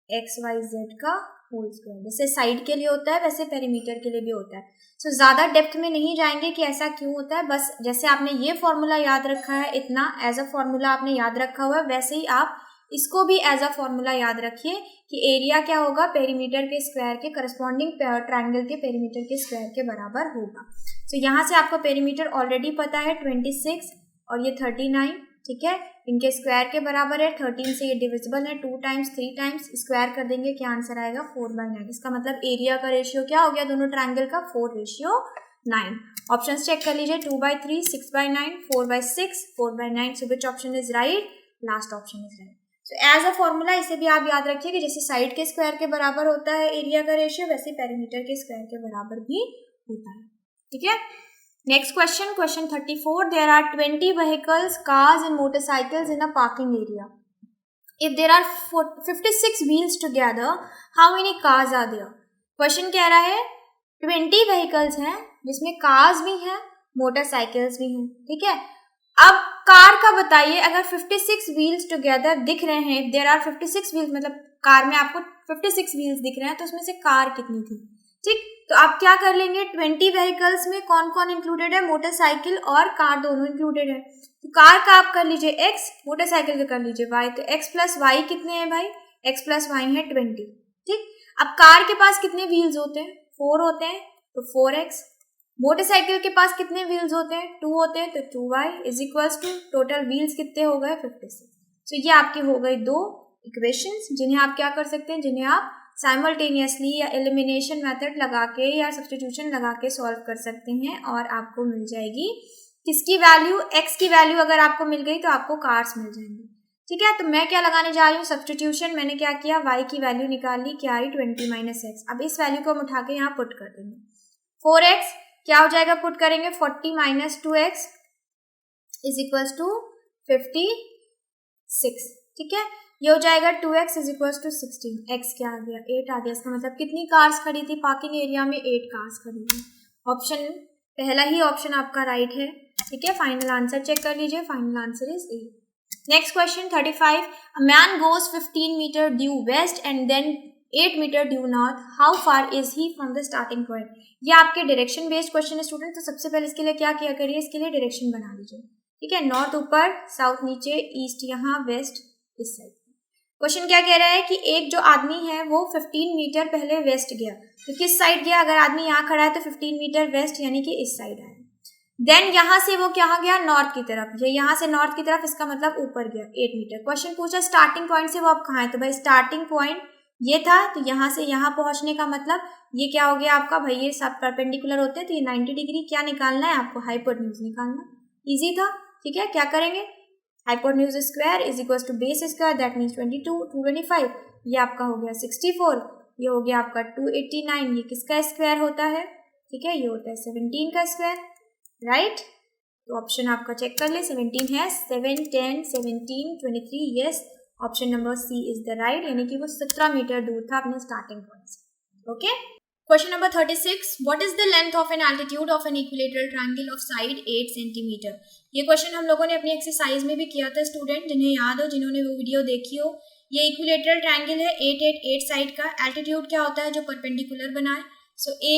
X Y Z का होल स्क्वायर। जैसे साइड के लिए होता है वैसे पेरीमीटर के लिए भी होता है। सो ज़्यादा डेप्थ में नहीं जाएंगे कि ऐसा क्यों होता है, बस जैसे आपने ये फॉर्मूला याद रखा है, इतना एज अ फॉर्मूला आपने याद रखा हुआ है, वैसे ही आप इसको भी एज अ फॉर्मूला याद रखिए कि एरिया क्या होगा, पेरीमीटर के स्क्वायर के करस्पॉन्डिंग ट्राइंगल के पेरीमीटर के स्क्वायर के बराबर होगा। सो यहाँ से आपको पेरीमीटर ऑलरेडी पता है 26 और ये 39। ठीक है, इनके स्क्वायर के बराबर है, 13 से ये डिविजिबल है, 2 टाइम्स 3 टाइम्स स्क्वायर कर देंगे, क्या आंसर आएगा 4/9। इसका मतलब एरिया का रेशियो क्या हो गया दोनों ट्राइंगल का, 4:9। ऑप्शन चेक कर लीजिए, 2/3, 6/9, 4/6, 4/9। So which option is right? Last option is right. So as a formula इसे भी आप याद रखिए कि जैसे साइड के स्क्वायर के बराबर होता है एरिया का रेशियो, वैसे पेरीमीटर के स्क्वायर के बराबर भी होता है। ठीक है, next question, question 34, there are 20 vehicles, cars and motorcycles in a parking area. If there are 56 wheels together, how many cars are there? Question कह रहा है 20 व्हीकल्स हैं जिसमें कार्स भी हैं मोटरसाइकिल्स भी हैं। ठीक है, अब कार का बताइए, अगर 56 व्हील्स टुगेदर दिख रहे हैं, इफ देयर आर 56 व्हील्स मतलब कार में आपको 56 व्हील्स दिख रहे हैं, तो उसमें से कार कितनी थी? ठीक, तो आप क्या कर लेंगे, 20 व्हीकल्स में कौन कौन इंक्लूडेड है, मोटरसाइकिल और कार दोनों इंक्लूडेड है। तो कार का आप कर लीजिए x, मोटरसाइकिल का कर लीजिए y, तो x प्लस वाई कितने हैं भाई, x प्लस वाई है 20। ठीक, अब कार के पास कितने व्हील्स होते हैं, 4 होते हैं, तो 4x। मोटरसाइकिल के पास कितने व्हील्स होते हैं, 2 होते हैं, तो 2y is equals to total wheels कितने हो गए 56। सो ये आपकी हो गई दो इक्वेशंस, जिन्हें आप क्या कर सकते हैं, जिन्हें आप साइमल्टेनियसली या एलिमिनेशन मेथड लगा के या सब्स्टिट्यूशन लगा के सॉल्व कर सकते हैं और आपको मिल जाएगी किसकी वैल्यू, x की वैल्यू अगर आपको मिल गई तो आपको कार्स मिल जाएंगे। ठीक है, तो मैं क्या लगाने जा रही हूँ, सब्स्टिट्यूशन। मैंने क्या किया, y की वैल्यू निकाल ली, क्या आई 20 माइनस x। अब इस वैल्यू को हम उठा के यहाँ पुट कर देंगे, 4x क्या हो जाएगा, पुट करेंगे 40 minus 2x is equals to 56। ठीक है, ये हो जाएगा 2x is equals to 16। x क्या आ गया, 8 आ गया। इसका मतलब कितनी कार्स खड़ी थी पार्किंग एरिया में, 8 कार्स खड़ी थी। ऑप्शन पहला ही ऑप्शन आपका राइट है। ठीक है, फाइनल आंसर चेक कर लीजिए, final answer is A. Next question 35, a man goes 15 meter due west and then 8 meter due north, how far is he from the starting point. ये आपके direction based question है student, तो सबसे पहले इसके लिए क्या किया करिए, इसके लिए डायरेक्शन बना लीजिए। ठीक है, नॉर्थ ऊपर, साउथ नीचे, ईस्ट यहाँ, वेस्ट इस साइड। क्वेश्चन क्या कह रहा है कि एक जो आदमी है वो 15 मीटर पहले वेस्ट गया, तो किस साइड गया, अगर आदमी यहाँ खड़ा है तो 15 मीटर वेस्ट यानी कि इस साइड आया। देन यहाँ से वो क्या गया, नॉर्थ की तरफ, ये यहाँ से नॉर्थ की तरफ, इसका मतलब ऊपर गया 8 मीटर। क्वेश्चन पूछा स्टार्टिंग पॉइंट से वो अब कहाँ है, तो भाई स्टार्टिंग पॉइंट ये था, तो यहाँ से यहाँ पहुँचने का मतलब ये क्या हो गया आपका, भाई ये सब परपेंडिकुलर होते हैं तो ये 90 डिग्री क्या निकालना है आपको, हाइपोटेन्यूज निकालना। इजी था। ठीक है, क्या करेंगे, hypotenuse square is equal to base square, that means 22, 225, ये आपका हो गया 64, ये हो गया आपका 289, ये किसका स्क्वायर होता है, ठीक है, ये होता है 17 का स्क्वायर, राइट। तो ऑप्शन आपका चेक कर ले, 17 है, 7, 10, 17, 23, yes, option number C is the right, यानी कि वो 17 मीटर दूर था अपने स्टार्टिंग पॉइंट से, okay. Question number 36, what is the length of an altitude of an equilateral triangle of side 8 centimeter. ये क्वेश्चन हम लोगों ने अपनी एक्सरसाइज में भी किया था स्टूडेंट, जिन्हें याद हो, जिन्होंने वो वीडियो देखी हो। ये इक्विलेटरल ट्रायंगल है 8 साइड का, एल्टीट्यूड क्या होता है, जो परपेंडिकुलर बनाए, सो ए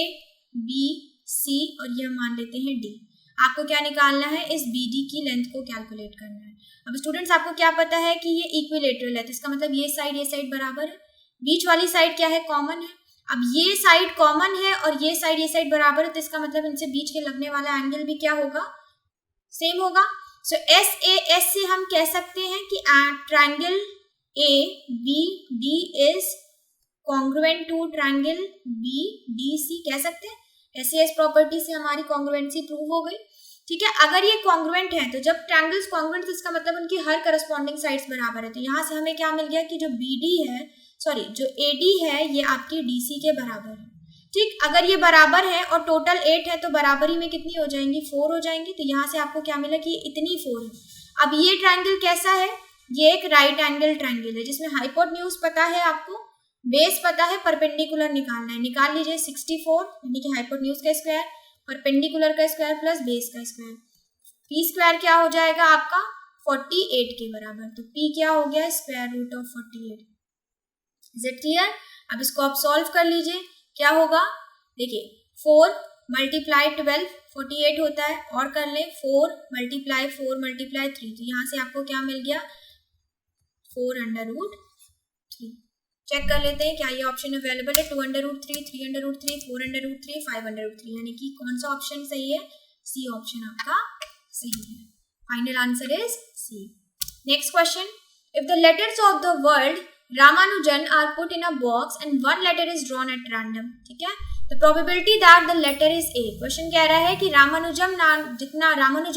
बी सी और ये हम मान लेते हैं डी। आपको क्या निकालना है, इस बी डी की लेंथ को कैलकुलेट करना है। अब स्टूडेंट्स आपको क्या पता है कि ये इक्विलेटरल है, तो इसका मतलब ये साइड बराबर है, बीच वाली साइड क्या है, कॉमन है। अब ये साइड कॉमन है और ये साइड बराबर है, तो इसका मतलब इनसे बीच के लगने वाला एंगल भी क्या होगा, सेम होगा। सो एस ए एस से हम कह सकते हैं कि triangle A B D is congruent to triangle B D C, कह सकते हैं। एस प्रॉपर्टी से हमारी कॉन्ग्रुएंसी प्रूव हो गई, ठीक है। अगर ये कॉन्ग्रुएंट है, तो जब ट्रायंगल्स कॉन्ग्रुएंट, तो इसका मतलब उनकी हर करस्पॉन्डिंग साइड्स बराबर है। तो यहाँ से हमें क्या मिल गया कि जो बी डी है, सॉरी जो ए डी है, ये आपकी डी सी के बराबर है, ठीक। अगर ये बराबर है और टोटल 8 है, तो बराबरी में कितनी हो जाएंगी, 4 हो जाएंगी। तो यहाँ से आपको क्या मिला कि इतनी 4 है। अब ये ट्रायंगल कैसा है, ये एक राइट एंगल ट्रायंगल है, जिसमें हाइपोटेन्यूज पता है आपको, बेस पता है, परपेंडिकुलर निकालना है। निकाल लीजिए 64, यानी कि हाइपोटेन्यूज का स्क्वायर, परपेंडिकुलर का स्क्वायर प्लस बेस का स्क्वायर, पी स्क्वायर क्या हो जाएगा आपका 48 के बराबर। तो पी क्या हो गया, square root of 48। Is it clear. अब इसको आप सॉल्व कर लीजिए, क्या होगा, देखिए 4 मल्टीप्लाई 12 48 होता है, और कर ले 4 मल्टीप्लाई 3, तो यहाँ से आपको क्या मिल गया, 4√3। चेक कर लेते हैं क्या ये ऑप्शन अवेलेबल है, 2√3, 3√3, 4√3, 5√3, यानी कि कौन सा ऑप्शन सही है, सी ऑप्शन आपका सही है। Final answer is C. Next question, if the letters of the word Ramanujan are put in a box and one letter is drawn at random, ठीक है, the probability that the letter is A। Question कह रहा है कि रामानुजम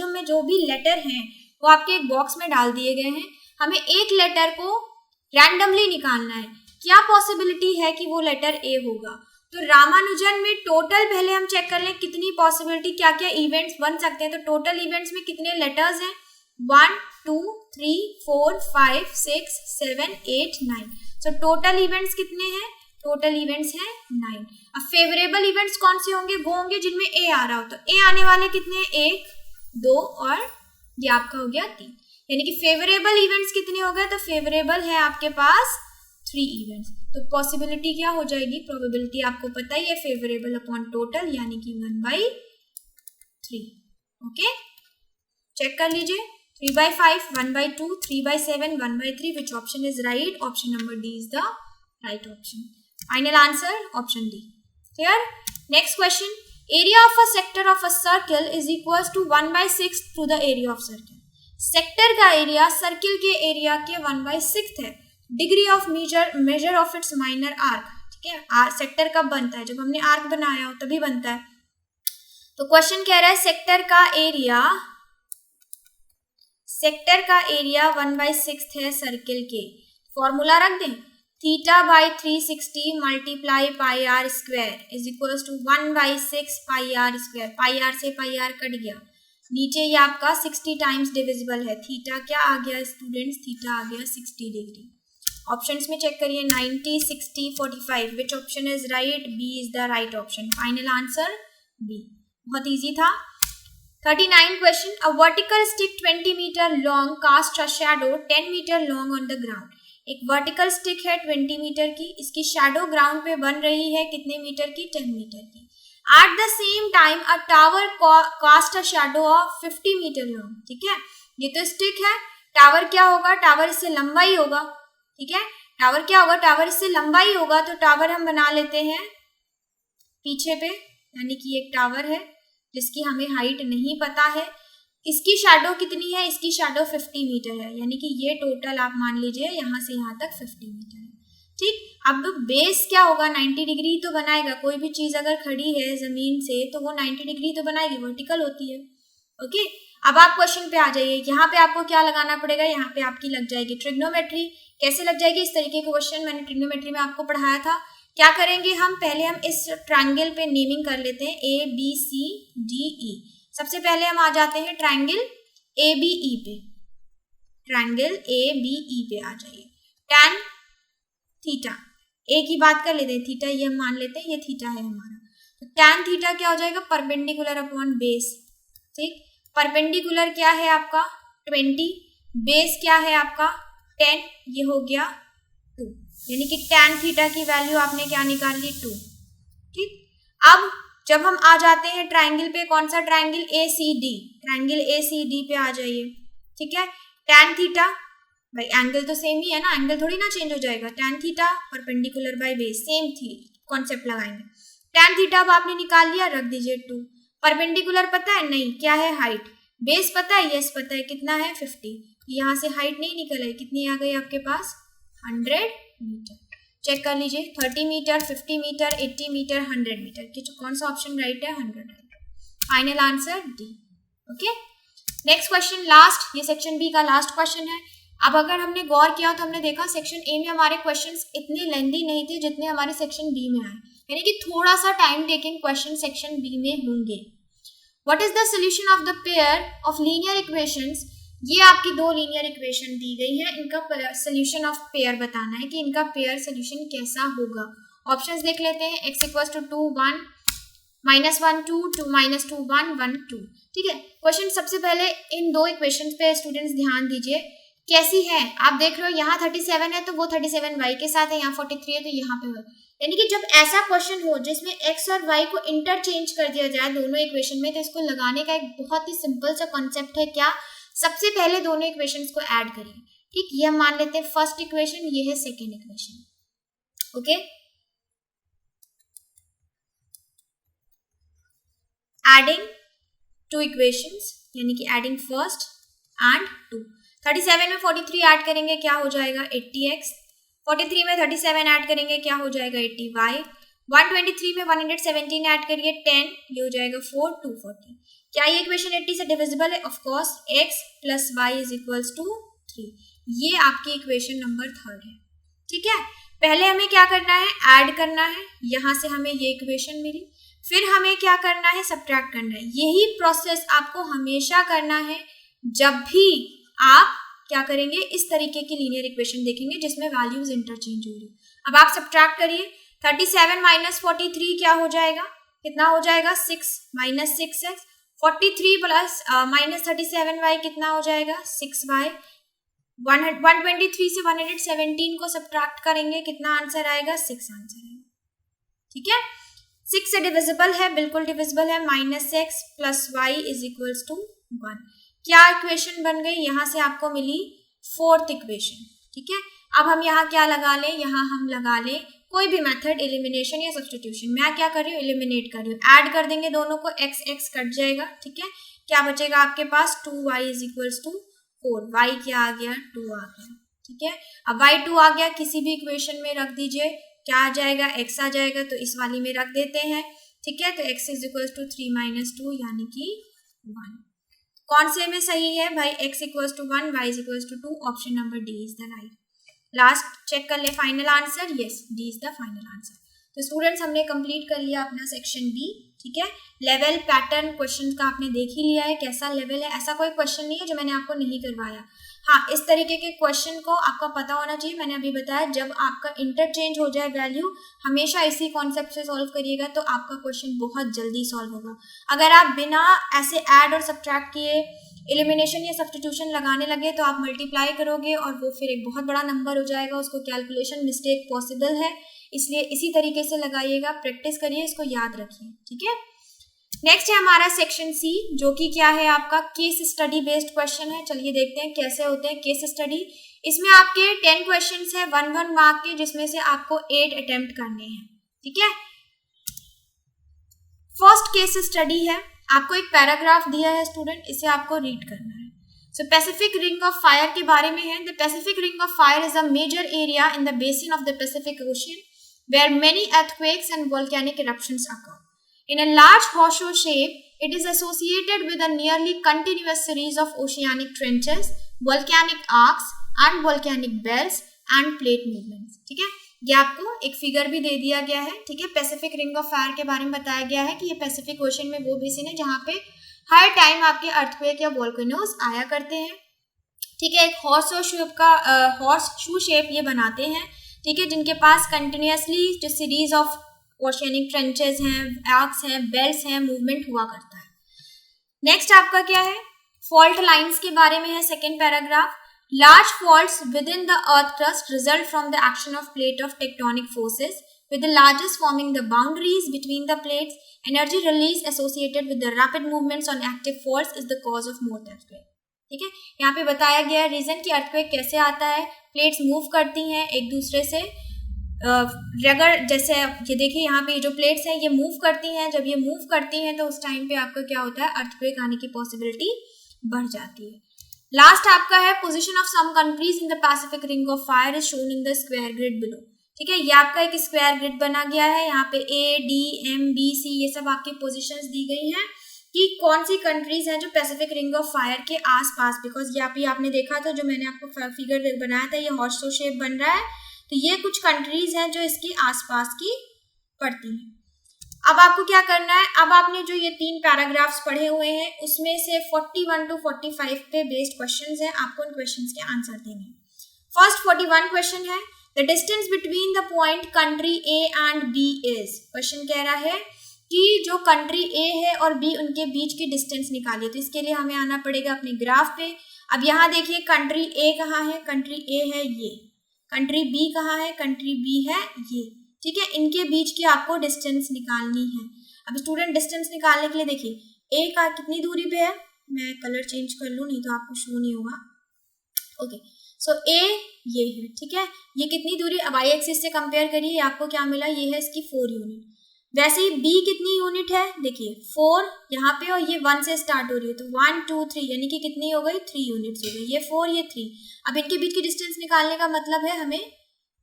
में जो भी letter हैं वो आपके एक बॉक्स में डाल दिए गए हैं, हमें एक लेटर को रैंडमली निकालना है, क्या पॉसिबिलिटी है कि वो लेटर A होगा। तो रामानुजन में टोटल पहले हम चेक कर लें कितनी पॉसिबिलिटी, क्या क्या इवेंट्स बन सकते हैं। तो टोटल इवेंट्स में कितने लेटर्स हैं, 1 2 3 4 5 6 7 8 9। सो टोटल इवेंट्स कितने हैं, टोटल इवेंट्स हैं 9। अब फेवरेबल इवेंट्स कौन से होंगे, वो होंगे जिनमें ए आ रहा हो। तो ए आने वाले कितने हैं, 1 2 और ये आपका हो गया 3, यानी कि फेवरेबल इवेंट्स कितने हो गए, तो फेवरेबल है आपके पास 3 इवेंट्स। तो पॉसिबिलिटी क्या हो जाएगी, प्रोबेबिलिटी आपको पता ही है, फेवरेबल अपॉन टोटल, यानी कि 1/3। ओके, चेक कर लीजिए, 3/5, 1/2, 3/7, 1/3, which option is right? Option number D is the right option. Final answer, option D. Clear? Next question, area of a sector of a circle is equals to 1/6 to the area of circle. Sector का area circle के area के 1/6 है। Degree of measure of its minor arc, ठीक है, sector कब बनता है, जब हमने आर्क बनाया हो तभी बनता है। तो क्वेश्चन कह रहा है सेक्टर का एरिया 1/6 है सर्किल के। फॉर्मूला रख दें, θ/360 multiply pi r square is equals to 1/6 pi r square. Pi r से पाई आर कट गया, नीचे ये आपका 60 टाइम्स डिविजिबल है। थीटा क्या आ गया स्टूडेंट्स, थीटा आ गया 60 डिग्री। ऑप्शंस में चेक करिए, 90 60 45, which option is right, B is the right option. Final answer B, बहुत इजी था। 39 question, a vertical stick 20 meter long cast a shadow 10 meter long on the ground. एक vertical stick है 20 metre की, इसकी shadow ground पे बन रही है कितने मीटर की, 10 मीटर की। At the same time a tower cast a shadow of 50 meter long, ठीक है, ये तो स्टिक है, टावर क्या होगा, टावर इससे लंबा ही होगा, ठीक है, टावर क्या होगा, टावर इससे लंबा ही होगा। तो टावर हम बना लेते हैं पीछे पे, यानी कि एक टावर है जिसकी हमें हाइट नहीं पता है, इसकी शैडो कितनी है, इसकी शैडो 50 मीटर है, यानी कि ये टोटल आप मान लीजिए यहाँ से यहाँ तक 50 मीटर है, ठीक। अब बेस क्या होगा, 90 डिग्री तो बनाएगा, कोई भी चीज अगर खड़ी है जमीन से तो वो 90 डिग्री तो बनाएगी, वर्टिकल होती है। ओके, अब आप क्वेश्चन पे आ जाइए, यहाँ पे आपको क्या लगाना पड़ेगा, यहाँ पे आपकी लग जाएगी ट्रिग्नोमेट्री। कैसे लग जाएगी, इस तरीके का क्वेश्चन मैंने ट्रिग्नोमेट्री में आपको पढ़ाया था। क्या करेंगे हम, पहले हम इस ट्रायंगल पे नेमिंग कर लेते हैं ABCDE। सबसे पहले हम आ जाते हैं ट्रायंगल ABE पे, ट्रायंगल ABE पे आ जाइए। tan थीटा, ए की बात कर लेते हैं, थीटा ये हम मान लेते हैं, ये थीटा है हमारा, तो tan थीटा क्या हो जाएगा, परपेंडिकुलर अपॉन बेस। ठीक, परपेंडिकुलर क्या है आपका 20, बेस क्या है आपका 10, ये हो गया 2, यानी कि tan थीटा की वैल्यू आपने क्या निकाल ली 2। ठीक, अब जब हम आ जाते हैं ट्रायंगल पे, कौन सा ट्रायंगल, ACD, ट्रायंगल ACD पे आ जाइए। ठीक है, tan थीटा, भाई एंगल तो सेम ही है ना, एंगल थोड़ी ना चेंज हो जाएगा, tan theta perpendicular by base, same थी कॉन्सेप्ट लगाएंगे। tan थीटा अब आपने निकाल लिया, रख दीजिए 2, परपेंडिकुलर पता है नहीं, क्या है हाइट, बेस पता है, यस पता है, कितना है 50, यहाँ से हाइट नहीं निकल है, कितनी आ गई आपके पास 100 मीटर। चेक कर लीजिए, 30 मीटर, 50 मीटर, 80 मीटर, 100 मीटर, कि कौन सा ऑप्शन राइट है, 100 right. Final answer D. Okay, next question, last, ये सेक्शन बी का लास्ट क्वेश्चन है। अब अगर हमने गौर किया तो हमने देखा सेक्शन ए में हमारे क्वेश्चंस इतने लेंथी नहीं थे जितने हमारे सेक्शन बी में आए, यानी कि थोड़ा सा time taking question section B में होंगे। What is the solution of the pair of linear equations, ये आपकी दो लीनियर इक्वेशन दी गई है, इनका सोल्यूशन ऑफ पेयर बताना है कि इनका पेयर सोल्यूशन कैसा होगा। ऑप्शंस देख लेते हैं, x = 2 1 -1 2 2 -2 1 1 2। ठीक है, क्वेश्चन सबसे पहले इन दो इक्वेशंस पे स्टूडेंट्स ध्यान दीजिए कैसी है। आप देख रहे हो यहाँ 37 है तो वो 37 y के साथ है, यहाँ 43 है तो यहाँ पे है, यानी कि जब ऐसा क्वेश्चन हो जिसमें x और y को इंटरचेंज कर दिया जाए दोनों इक्वेशन में, तो इसको लगाने का एक बहुत ही सिंपल सा कॉन्सेप्ट है, क्या, सबसे पहले दोनों इक्वेशंस को ऐड करिए। ठीक, ये हम मान लेते हैं फर्स्ट इक्वेशन, ये है second equation. Okay, adding two equations, यानी कि एडिंग फर्स्ट एंड टू। 37 में 43 ऐड करेंगे क्या हो जाएगा 80x, 43 में 37 ऐड करेंगे क्या हो जाएगा 80y, 123 में 117 ऐड करिए 10, ये हो जाएगा 4 240। क्या ये इक्वेशन 80 से डिविजिबल है, ऑफ कोर्स, x + y = 3, ये आपकी इक्वेशन नंबर 3 है। ठीक है, पहले हमें क्या करना है, ऐड करना है, यहां से हमें ये इक्वेशन मिली, फिर हमें क्या करना है, सब्ट्रैक्ट करना है। यही प्रोसेस आपको हमेशा करना है जब भी आप क्या करेंगे, इस तरीके की लीनियर इक्वेशन देखेंगे जिसमें वैल्यूज इंटरचेंज हो रही। अब आप सब्ट्रैक्ट करिए, 37 - 43 क्या हो जाएगा, कितना हो जाएगा 6 - 6x, 43 + -37y कितना हो जाएगा 6y, 123 से 117 को सब्ट्रैक्ट करेंगे, कितना आंसर आएगा 6 आंसर आएगा। ठीक है, 6 से डिविजिबल है, बिल्कुल डिविजिबल है, -x + y = 1। क्या इक्वेशन बन गई, यहां से आपको मिली फोर्थ इक्वेशन। ठीक है, अब हम यहाँ क्या लगा लें, यहाँ हम लगा लें कोई भी मेथड, एलिमिनेशन या सब्स्टिट्यूशन। मैं क्या कर रही हूँ, एलिमिनेट कर रही हूँ, ऐड कर देंगे दोनों को, x कट जाएगा। ठीक है, क्या बचेगा आपके पास 2y = 4, y क्या आ गया 2 आ गया। ठीक है, अब y 2 आ गया, किसी भी इक्वेशन में रख दीजिए, क्या आ जाएगा x आ जाएगा, तो इस वाली में रख देते हैं। ठीक है, तो x = 3 - 2 यानी कि 1। कौन से में सही है भाई, x = 1 y = 2, option number D is the right. Last check कर ले, final answer, yes D is the final answer. तो स्टूडेंट्स हमने कंप्लीट कर लिया अपना सेक्शन बी। ठीक है, लेवल पैटर्न क्वेश्चन का आपने देख ही लिया है कैसा लेवल है, ऐसा कोई क्वेश्चन नहीं है जो मैंने आपको नहीं करवाया। हाँ, इस तरीके के क्वेश्चन को आपका पता होना चाहिए, मैंने अभी बताया जब आपका इंटरचेंज हो जाए वैल्यू, हमेशा इसी कॉन्सेप्ट से सॉल्व करिएगा तो आपका क्वेश्चन बहुत जल्दी सॉल्व होगा। अगर आप बिना ऐसे ऐड और सब्ट्रैक्ट किए एलिमिनेशन या सब्स्टिट्यूशन लगाने लगे तो आप मल्टीप्लाई करोगे और वो फिर एक बहुत बड़ा नंबर हो जाएगा, उसको कैलकुलेशन मिस्टेक पॉसिबल है, इसलिए इसी तरीके से लगाइएगा, प्रैक्टिस करिए, इसको याद रखिए। ठीक है, नेक्स्ट है हमारा सेक्शन सी, जो कि क्या है आपका केस स्टडी बेस्ड क्वेश्चन है। चलिए देखते हैं कैसे होते हैं केस स्टडी। इसमें आपके 10 क्वेश्चंस है 1 मार्क के, जिसमें से आपको 8 अटेम्प्ट करने हैं। ठीक है, फर्स्ट केस स्टडी है, आपको एक पैराग्राफ दिया है स्टूडेंट, इसे आपको रीड करना है। So Pacific Ring of Fire के बारे में है। The Pacific Ring of Fire is a major area in the basin of the Pacific Ocean where many earthquakes and volcanic eruptions occur. In a large horseshoe shape, it is associated with a nearly continuous series of oceanic trenches, volcanic arcs and volcanic belts and plate movements. ठीक है, ये आपको एक figure भी दे दिया गया है, ठीक है। पैसिफिक रिंग ऑफ फायर के बारे में बताया गया है कि ये पैसिफिक ओशन में वो बेसिन है जहाँ पे हर टाइम आपके अर्थक्वेक या वोल्केनोज आया करते हैं, ठीक है। एक हॉर्स शू शेप ये बनाते हैं, ठीक है, जिनके पास कंटिन्यूसली जो सीरीज ऑफ ओशियनिक ट्रेंचेस हैं, आर्क्स हैं, बेल्ट्स हैं, मूवमेंट हुआ करता है। नेक्स्ट आपका क्या है, फॉल्ट लाइंस के बारे में है second paragraph. Large faults with in the earth crust result from the action of plate of tectonic forces with the largest forming the boundaries between the plates. Energy release associated with the rapid movements on active faults is the cause of most earthquake. ठीक है, यहाँ पे बताया गया reason कि earthquake कैसे आता है। प्लेट्स मूव करती हैं एक दूसरे से, अगर जैसे ये देखिए यहाँ पे जो प्लेट्स हैं ये मूव करती हैं, जब ये मूव करती हैं तो उस टाइम पे आपका क्या होता है, अर्थक्वेक आने की पॉसिबिलिटी बढ़ जाती है। लास्ट आपका है position of some countries in the Pacific Ring of Fire is shown in the square grid below. ठीक है, ये आपका एक स्क्वायर ग्रिड बना गया है, यहाँ पे A D M B C ये सब आपकी पोजीशंस दी गई हैं कि कौन सी कंट्रीज हैं जो पैसिफिक रिंग ऑफ फायर के आसपास, बिकॉज यहाँ पे आपने देखा था जो मैंने आपको फिगर बनाया था, ये हॉर्स शू शेप बन रहा है, तो ये कुछ कंट्रीज हैं जो इसके आसपास की पड़ती हैं। अब आपको क्या करना है, अब आपने जो ये 3 पैराग्राफ्स पढ़े हुए हैं उसमें से 41 to 45 पे बेस्ड क्वेश्चंस हैं, आपको उन क्वेश्चंस के आंसर देने हैं। फर्स्ट 41 क्वेश्चन है, the distance between the point country A and B is. Question कह रहा है कि जो कंट्री ए है और बी उनके बीच की डिस्टेंस निकालिए, तो इसके लिए हमें आना पड़ेगा अपने ग्राफ पे। अब यहाँ देखिए कंट्री ए कहाँ है, कंट्री ए है ये, कंट्री बी कहाँ है, कंट्री बी है ये, ठीक है। इनके बीच की आपको डिस्टेंस निकालनी है। अब स्टूडेंट डिस्टेंस निकालने के लिए देखिए ए का कितनी दूरी पे है, मैं कलर चेंज कर लूँ नहीं तो आपको शो नहीं होगा। ओके, सो ए ये है, ठीक है, ये कितनी दूरी, अब वाई एक्सिस से कंपेयर करिए, आपको क्या मिला, ये है इसकी 4 यूनिट। वैसे ही बी कितनी यूनिट है, देखिए 4 यहाँ पे और ये 1 से स्टार्ट हो रही है, तो 1 2 3 यानी कि कितनी हो गई, 3 यूनिट्स हो गई, ये 4 ये 3। अब इनके बीच की डिस्टेंस निकालने का मतलब है हमें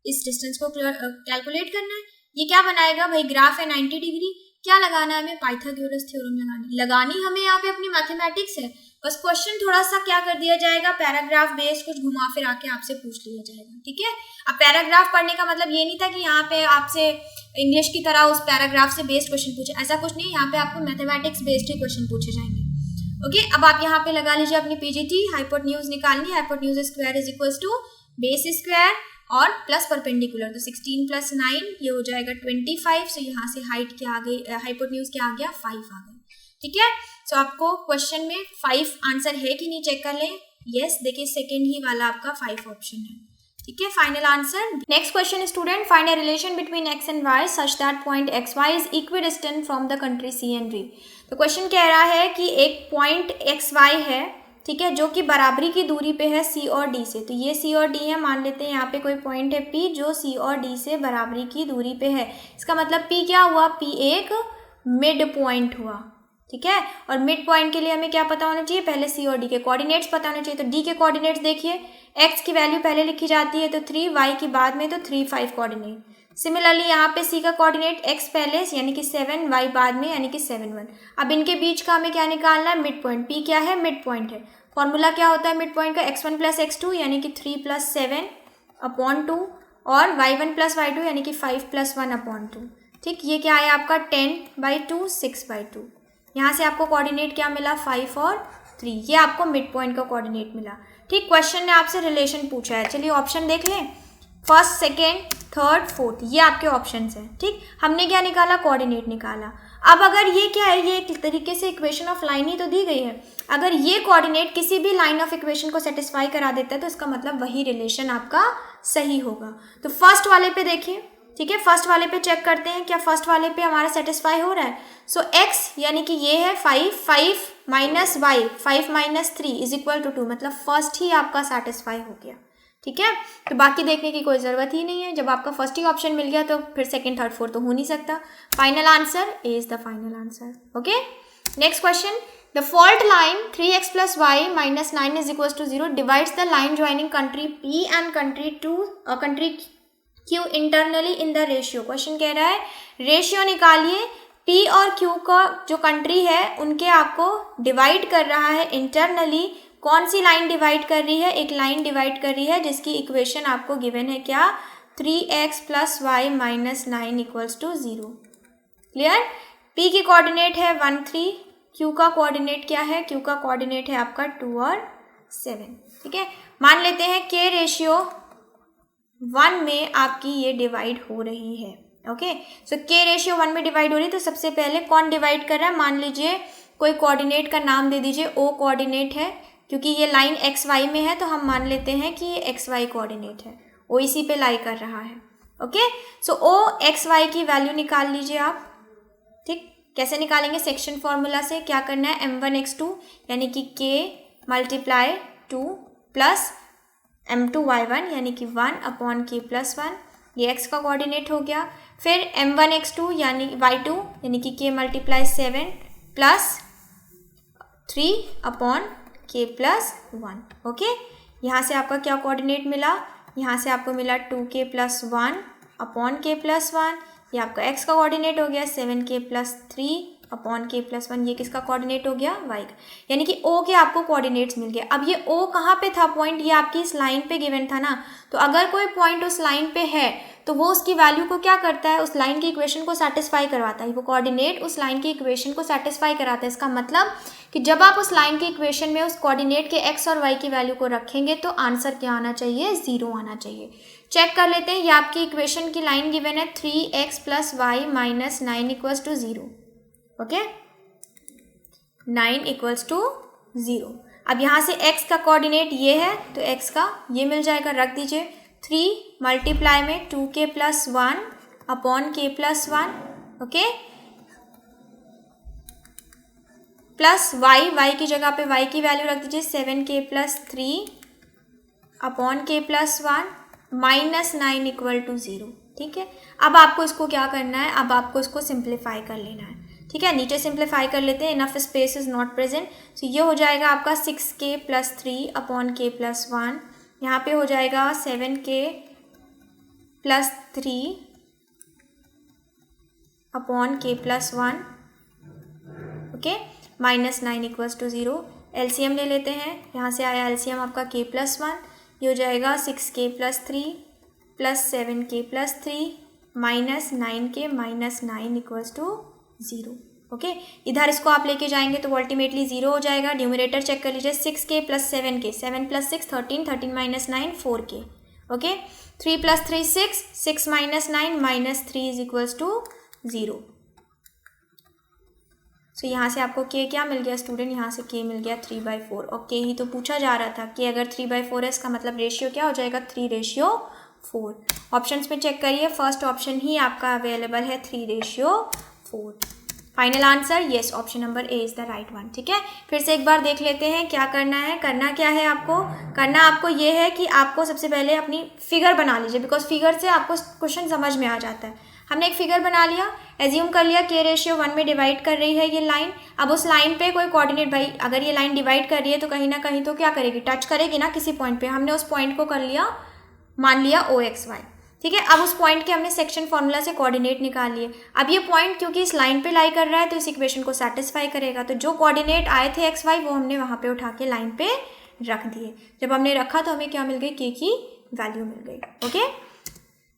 इस डिस्टेंस को कैलकुलेट करना है। ये क्या बनाएगा भाई, ग्राफ है 90 डिग्री, क्या लगाना है हमें, पाइथागोरस थ्योरम लगानी हमें यहाँ पे अपनी मैथमेटिक्स है। बस क्वेश्चन थोड़ा सा क्या कर दिया जाएगा, पैराग्राफ बेस्ड कुछ घुमा फिरा के आपसे पूछ लिया जाएगा, ठीक है। अब पैराग्राफ पढ़ने का मतलब ये नहीं था कि यहाँ पे आपसे इंग्लिश की तरह उस पैराग्राफ से बेस्ड क्वेश्चन पूछे, ऐसा कुछ नहीं, यहाँ पे आपको मैथमेटिक्स बेस्ड ही क्वेश्चन पूछे जाएंगे। ओके, अब आप यहाँ पे लगा लीजिए अपनी पीजीटी, हाइपोटेन्यूज निकालनी, hypotenuse square is equal to base square और प्लस परपेंडिकुलर, तो 16 + 9 ये हो जाएगा 25। सो यहाँ से हाइट क्या आ गई, हाइपोटेन्यूज क्या आ गया, 5 आ गई, ठीक है। सो आपको क्वेश्चन में 5 आंसर है कि नहीं चेक कर लें। यस, देखिए सेकेंड ही वाला आपका 5 ऑप्शन है, ठीक है, final answer. Next question student, find a relation between X and Y such that point X Y is equidistant from the country C and D. तो क्वेश्चन कह रहा है कि एक पॉइंट एक्स वाई है, ठीक है, जो कि बराबरी की दूरी पे है सी और डी से। तो ये सी और डी है, मान लेते हैं यहाँ पे कोई पॉइंट है पी जो सी और डी से बराबरी की दूरी पे है। इसका मतलब पी क्या हुआ, पी एक मिड पॉइंट हुआ, ठीक है। और मिड पॉइंट के लिए हमें क्या पता होना चाहिए, पहले सी और डी के कोऑर्डिनेट्स पता होने चाहिए। तो डी के कोऑर्डिनेट्स देखिए, एक्स की वैल्यू पहले लिखी जाती है तो 3, वाई की बाद में तो 3 5 कोऑर्डिनेट। सिमिलरली यहाँ पे सी का कोऑर्डिनेट एक्स पहले यानी कि 7, वाई बाद में यानी कि 7 1। अब इनके बीच का हमें क्या निकालना है, मिड पॉइंट। पी क्या है, मिड पॉइंट है। फॉर्मूला क्या होता है मिड पॉइंट का, x1 + x2 यानी कि 3 + 7/2 और y1 + y2 यानी कि 5 + 1/2, ठीक। ये क्या है आपका 10/2 6/2। यहाँ से आपको कोऑर्डिनेट क्या मिला, 5 और 3, ये आपको मिड पॉइंट का कोऑर्डिनेट मिला, ठीक। क्वेश्चन ने आपसे रिलेशन पूछा है, चलिए ऑप्शन देख लें, फर्स्ट सेकेंड थर्ड फोर्थ, ये आपके ऑप्शंस हैं, ठीक। हमने क्या निकाला, कोऑर्डिनेट निकाला। अब अगर ये क्या है, ये एक तरीके से इक्वेशन ऑफ लाइन ही तो दी गई है, अगर ये कोऑर्डिनेट किसी भी लाइन ऑफ इक्वेशन को सेटिस्फाई करा देता है तो इसका मतलब वही रिलेशन आपका सही होगा। तो फर्स्ट वाले पे देखिए, ठीक है, फर्स्ट वाले पे चेक करते हैं क्या फर्स्ट वाले पे हमारा सेटिस्फाई हो रहा है। सो x यानी कि ये है 5 5 minus Y 5 minus 3 is equal to 2, मतलब फर्स्ट ही आपका सेटिस्फाई हो गया, ठीक है। तो बाकी देखने की कोई ज़रूरत ही नहीं है, जब आपका फर्स्ट ही ऑप्शन मिल गया तो फिर सेकंड थर्ड फोर्थ तो हो नहीं सकता। Final answer A is the final answer. Okay, next question, the fault line 3x + y - 9 is equal to 0 divides the line joining country P and country Q internally in the ratio. Question कह रहा है ratio निकालिए, P और Q का जो country है उनके आपको डिवाइड कर रहा है इंटरनली। कौन सी लाइन डिवाइड कर रही है, एक लाइन डिवाइड कर रही है जिसकी इक्वेशन आपको गिवन है क्या, 3x plus Y minus 9 equals to 0। Clear. p की कोऑर्डिनेट है 1 3, q का कोऑर्डिनेट क्या है, q का कोऑर्डिनेट है आपका 2 और 7। ठीक है, मान लेते हैं k रेशियो 1 में आपकी ये डिवाइड हो रही है। ओके, सो k रेशियो 1 में डिवाइड हो रही है, तो सबसे पहले कौन डिवाइड कर रहा है, मान लीजिए कोई कोऑर्डिनेट का नाम दे दीजिए, o कोऑर्डिनेट है, क्योंकि ये लाइन एक्स वाई में है तो हम मान लेते हैं कि ये एक्स वाई कोऑर्डिनेट है, o इसी पे लाई कर रहा है। ओके, सो o एक्स वाई की वैल्यू निकाल लीजिए आप। ठीक, कैसे निकालेंगे, सेक्शन फॉर्मूला से क्या करना है, m1 x2 यानी कि k multiply 2 plus m2 y1 यानी कि 1 अपॉन k प्लस 1, ये x का कोऑर्डिनेट हो गया। फिर m1 x2 यानी y2 यानी कि k multiply 7 plus 3 upon k plus 1। Okay, यहाँ से आपका क्या कोऑर्डिनेट मिला, यहाँ से आपको मिला 2k plus 1 upon k plus 1, ये आपका x का कोऑर्डिनेट हो गया 7k plus 3 upon k plus 1, ये किसका कोऑर्डिनेट हो गया, y का, यानी कि o के आपको कोऑर्डिनेट्स मिल गए। अब ये o कहाँ पे था पॉइंट, ये आपकी इस लाइन पे गिवन था ना, तो अगर कोई पॉइंट उस लाइन पे है तो वो उसकी वैल्यू को क्या करता है, उस लाइन की इक्वेशन को सेटिस्फाई करवाता है, वो कोऑर्डिनेट उस लाइन की इक्वेशन को सेटिस्फाई कराता है। इसका मतलब कि जब आप उस लाइन की इक्वेशन में उस कोऑर्डिनेट के x और y की वैल्यू को रखेंगे तो आंसर क्या आना चाहिए, 0 आना चाहिए। चेक कर लेते हैं, ये आपकी इक्वेशन की लाइन गिवन है 3x plus Y minus 9 equals to 0। Okay, 9 equals to 0। अब यहाँ से x का कोऑर्डिनेट ये है तो x का ये मिल जाएगा, रख दीजिए। 3 मल्टीप्लाई में 2k plus 1 upon k plus 1, okay, plus y की जगह पे y की वैल्यू रख दीजिए 7k plus 3 upon k plus 1 minus 9 equal to 0। ठीक है, अब आपको इसको क्या करना है, अब आपको इसको सिंप्लीफाई कर लेना है। ठीक है, नीचे सिंप्लीफाई कर लेते हैं, enough space is not present, तो ये हो जाएगा आपका 6k plus 3 upon k plus 1, यहाँ पे हो जाएगा 7k plus 3 upon k plus 1, okay, minus 9 equals to 0। LCM ले लेते हैं, यहाँ से आया एलसीएम आपका k प्लस 1, ये हो जाएगा 6k plus 3 plus 7k plus 3 minus 9k minus 9 equals to 0। Okay, इधर इसको आप लेके जाएंगे तो अल्टीमेटली 0 हो जाएगा। न्यूमरेटर चेक कर लीजिए, 6k plus 7k, 7 plus 6 13, 13 minus 9 4k। Okay, 3 plus 3 6, 6 minus 9 minus 3 is equals to 0। So यहाँ से आपको k क्या मिल गया स्टूडेंट, यहाँ से k मिल गया 3/4, और k ही तो पूछा जा रहा था कि अगर 3/4 है इसका मतलब रेशियो क्या हो जाएगा, 3/4। ऑप्शंस में चेक करिए, फर्स्ट ऑप्शन ही आपका अवेलेबल है 3/4। Final answer yes, option number A is the right one. ठीक है, फिर से एक बार देख लेते हैं क्या करना है। करना क्या है आपको, करना आपको ये है कि आपको सबसे पहले अपनी फिगर बना लीजिए, बिकॉज फिगर से आपको क्वेश्चन समझ में आ जाता है। हमने एक फिगर बना लिया, एज्यूम कर लिया k रेशियो 1 में डिवाइड कर रही है ये लाइन। अब उस लाइन पे कोई कोऑर्डिनेट, भाई अगर ये लाइन डिवाइड कर रही है तो कहीं ना कहीं तो क्या करेगी, टच करेगी ना किसी पॉइंट पे। हमने उस पॉइंट को कर लिया, मान लिया OXY। ठीक है, अब उस पॉइंट के हमने सेक्शन फॉर्मूला से कोऑर्डिनेट निकाल लिए। अब ये पॉइंट क्योंकि इस लाइन पे लाई कर रहा है तो इस इक्वेशन को सेटिस्फाई करेगा, तो जो कोऑर्डिनेट आए थे XY वो हमने वहाँ पे उठा के लाइन पे रख दिए। जब हमने रखा तो हमें क्या मिल गई, k की वैल्यू मिल गई। Okay,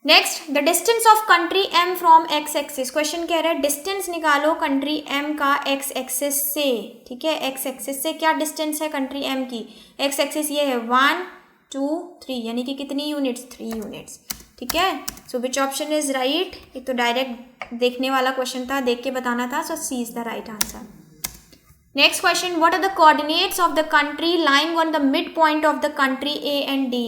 next, the distance of country m from x axis. Question कह रहा है डिस्टेंस निकालो कंट्री m का x एक्सिस से। ठीक है, x एक्सिस से क्या डिस्टेंस है कंट्री m की, x एक्सिस ये है 1 2 3, यानी कि कितनी यूनिट्स, 3 यूनिट्स। ठीक है, so which option is right, ये तो डायरेक्ट देखने वाला क्वेश्चन था, देख के बताना था, so C is the right answer. Next question, what are the coordinates of the country lying on the mid point of the country A and D।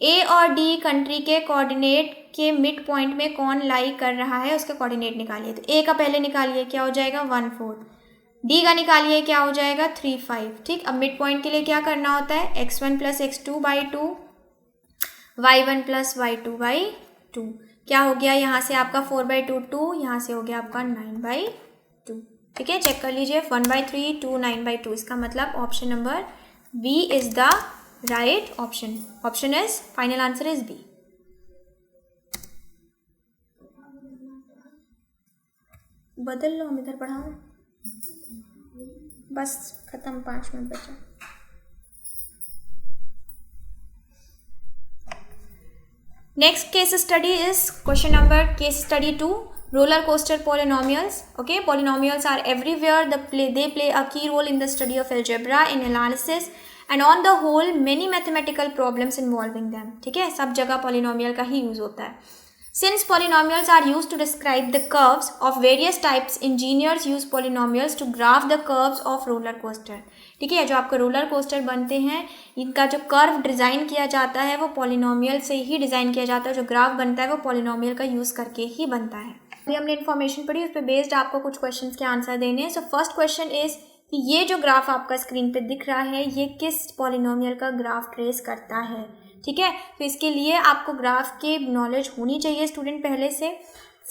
A और D कंट्री के coordinate के mid point में कौन लाई कर रहा है, उसके coordinate निकालिए। तो A का पहले निकालिए, क्या हो जाएगा 1 4, D का निकालिए, क्या हो जाएगा 3 5। ठीक, अब मिड पॉइंट के लिए क्या करना होता है, x1 plus x2/2 y1 plus y2/2। क्या हो गया, यहाँ से आपका 4/2 2, यहाँ से हो गया आपका 9/2। ठीक है, चेक कर लीजिए, 1/3 2 9/2, इसका मतलब option number B is the right option. Option is, final answer is B. बदल लो, हम इधर पढ़ाओ, बस खत्म, 5 मिनट बचा। Next case study is question number case study 2, roller coaster polynomials. Okay, polynomials are everywhere. They play a key role in the study of algebra, in analysis, and on the whole many mathematical problems involving them. ठीक है, सब जगह polynomial का ही use होता है. Since polynomials are used to describe the curves of various types, engineers use polynomials to graph the curves of roller coaster. ठीक है, जो आपके रोलर कोस्टर बनते हैं इनका जो कर्व डिज़ाइन किया जाता है वो पॉलिनोमियल से ही डिज़ाइन किया जाता है. जो ग्राफ बनता है वो पॉलिनोमियल का यूज़ करके ही बनता है. अभी हमने इन्फॉर्मेशन पढ़ी, उस पर बेस्ड आपको कुछ क्वेश्चंस के आंसर देने हैं. सो फर्स्ट क्वेश्चन इज कि ये जो ग्राफ आपका स्क्रीन पे दिख रहा है ये किस पॉलिनोमियल का ग्राफ ट्रेस करता है. ठीक है, तो इसके लिए आपको ग्राफ के नॉलेज होनी चाहिए स्टूडेंट पहले से.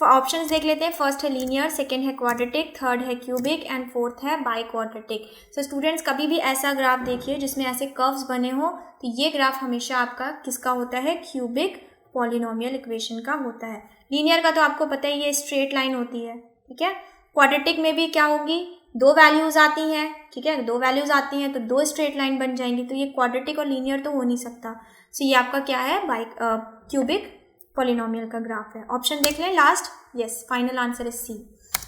ऑप्शंस देख लेते हैं. फर्स्ट है लीनियर, सेकंड है क्वाड्रेटिक, थर्ड है क्यूबिक एंड फोर्थ है बाई क्वाड्रेटिक. सो स्टूडेंट्स कभी भी ऐसा ग्राफ देखिए जिसमें ऐसे कर्व्स बने हो तो ये ग्राफ हमेशा आपका किसका होता है, क्यूबिक पॉलिनोमियल इक्वेशन का होता है. लीनियर का तो आपको पता ही है, स्ट्रेट लाइन होती है. ठीक है, क्वाड्रेटिक में भी क्या होगी, दो वैल्यूज आती हैं. ठीक है, दो वैल्यूज आती हैं तो दो स्ट्रेट लाइन बन जाएंगी. तो ये क्वाड्रेटिक और लीनियर तो हो नहीं सकता. सो ये आपका क्या है, बाई क्यूबिक पॉलिनोमियल का ग्राफ है. ऑप्शन देख लें last. Yes, final answer is C.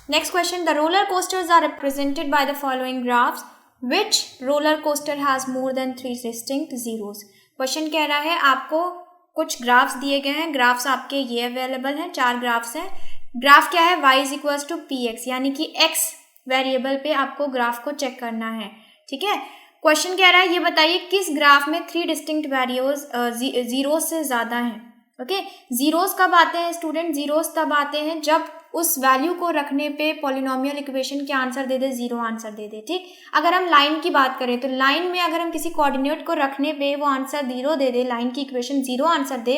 Next question, the roller coasters are represented by the following graphs. Which roller coaster has more than 3 distinct zeros. Question कह रहा है आपको कुछ graphs दिए गए हैं. ग्राफ्स आपके ये अवेलेबल हैं, 4 ग्राफ्स हैं. ग्राफ क्या है, y is equal to P X, यानी कि x वेरिएबल पे आपको ग्राफ को चेक करना है. ठीक है, क्वेश्चन कह रहा है ये बताइए किस ग्राफ में 3 डिस्टिंक्ट वैल्यूज जीरो से ज़्यादा हैं. ओके, जीरोस कब आते हैं स्टूडेंट, जीरोस तब आते हैं जब उस वैल्यू को रखने पे पॉलिनोमियल इक्वेशन के आंसर दे दे, जीरो आंसर दे दे. ठीक, अगर हम लाइन की बात करें तो लाइन में अगर हम किसी कोऑर्डिनेट को रखने पे वो आंसर जीरो दे दे, लाइन की इक्वेशन जीरो आंसर दे,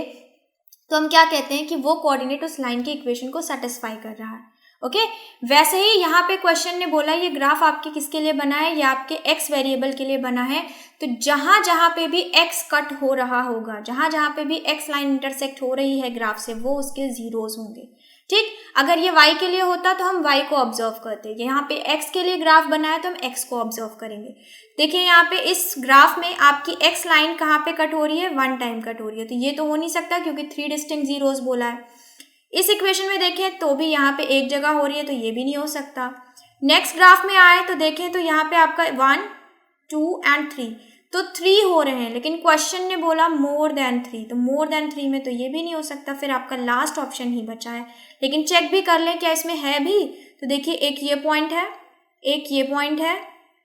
तो हम क्या कहते हैं कि वो कोऑर्डिनेट उस लाइन की इक्वेशन को सेटिस्फाई कर रहा है. ओके, वैसे ही यहाँ पे क्वेश्चन ने बोला ये ग्राफ आपके किसके लिए बना है, ये आपके x वेरिएबल के लिए बना है. तो जहाँ जहाँ पे भी x कट हो रहा होगा, जहाँ जहाँ पे भी x लाइन इंटरसेक्ट हो रही है ग्राफ से, वो उसके जीरोस होंगे. ठीक, अगर ये y के लिए होता तो हम y को ऑब्जर्व करते. यहाँ पे x के लिए ग्राफ बना है तो हम x को ऑब्जर्व करेंगे. देखिए यहाँ पे इस ग्राफ में आपकी x लाइन कहाँ पे कट हो रही है, 1 टाइम कट हो रही है. तो ये तो हो नहीं सकता क्योंकि 3 डिस्टिंक्ट जीरोस बोला है. इस इक्वेशन में देखें तो भी यहाँ पे एक जगह हो रही है, तो ये भी नहीं हो सकता. नेक्स्ट ग्राफ में आए तो देखें तो यहाँ पे आपका 1, 2 एंड 3, तो 3 हो रहे हैं, लेकिन क्वेश्चन ने बोला मोर देन 3, तो मोर देन 3 में तो ये भी नहीं हो सकता. फिर आपका लास्ट ऑप्शन ही बचा है. लेकिन चेक भी कर लें क्या इसमें है भी. तो देखिए एक ये पॉइंट है, एक ये पॉइंट है.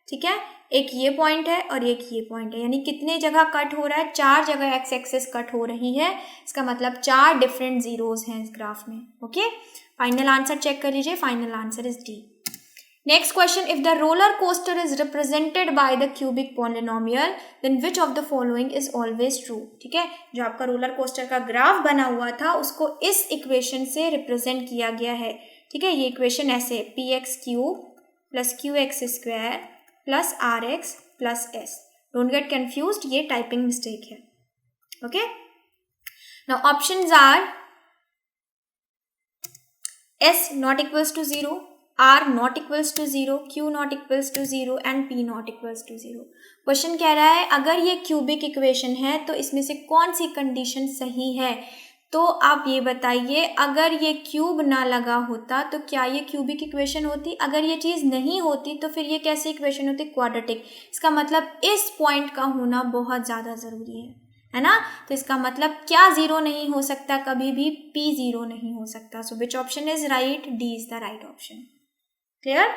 ठीक है, एक ये पॉइंट है और एक ये पॉइंट है, यानी कितने जगह कट हो रहा है, 4 जगह एक्स एक्सेस कट हो रही है. इसका मतलब 4 डिफरेंट जीरोस हैं इस ग्राफ में. ओके, फाइनल आंसर चेक कर लीजिए. Final answer is D. Next question, if the roller coaster is represented by the cubic polynomial then which of the following is always true. ठीक है, जो आपका roller coaster का graph बना हुआ था उसको इस इक्वेशन से रिप्रेजेंट किया गया है. ठीक है, ये इक्वेशन ऐसे P X cube plus Q X square plus R X plus S. Don't get confused, ये टाइपिंग मिस्टेक है. Okay, now options are S not equals to 0, R not equals to 0, Q not equals to 0 and P not equals to 0. Question कह रहा है अगर ये cubic equation है तो इसमें से कौन सी कंडीशन सही है. तो आप ये बताइए, अगर ये क्यूब ना लगा होता तो क्या ये क्यूबिक इक्वेशन होती. अगर ये चीज़ नहीं होती तो फिर ये कैसी इक्वेशन होती, क्वाड्रेटिक. इसका मतलब इस पॉइंट का होना बहुत ज़्यादा ज़रूरी है ना. तो इसका मतलब क्या ज़ीरो नहीं हो सकता, कभी भी p ज़ीरो नहीं हो सकता. So which option is right, D is the right option. Clear,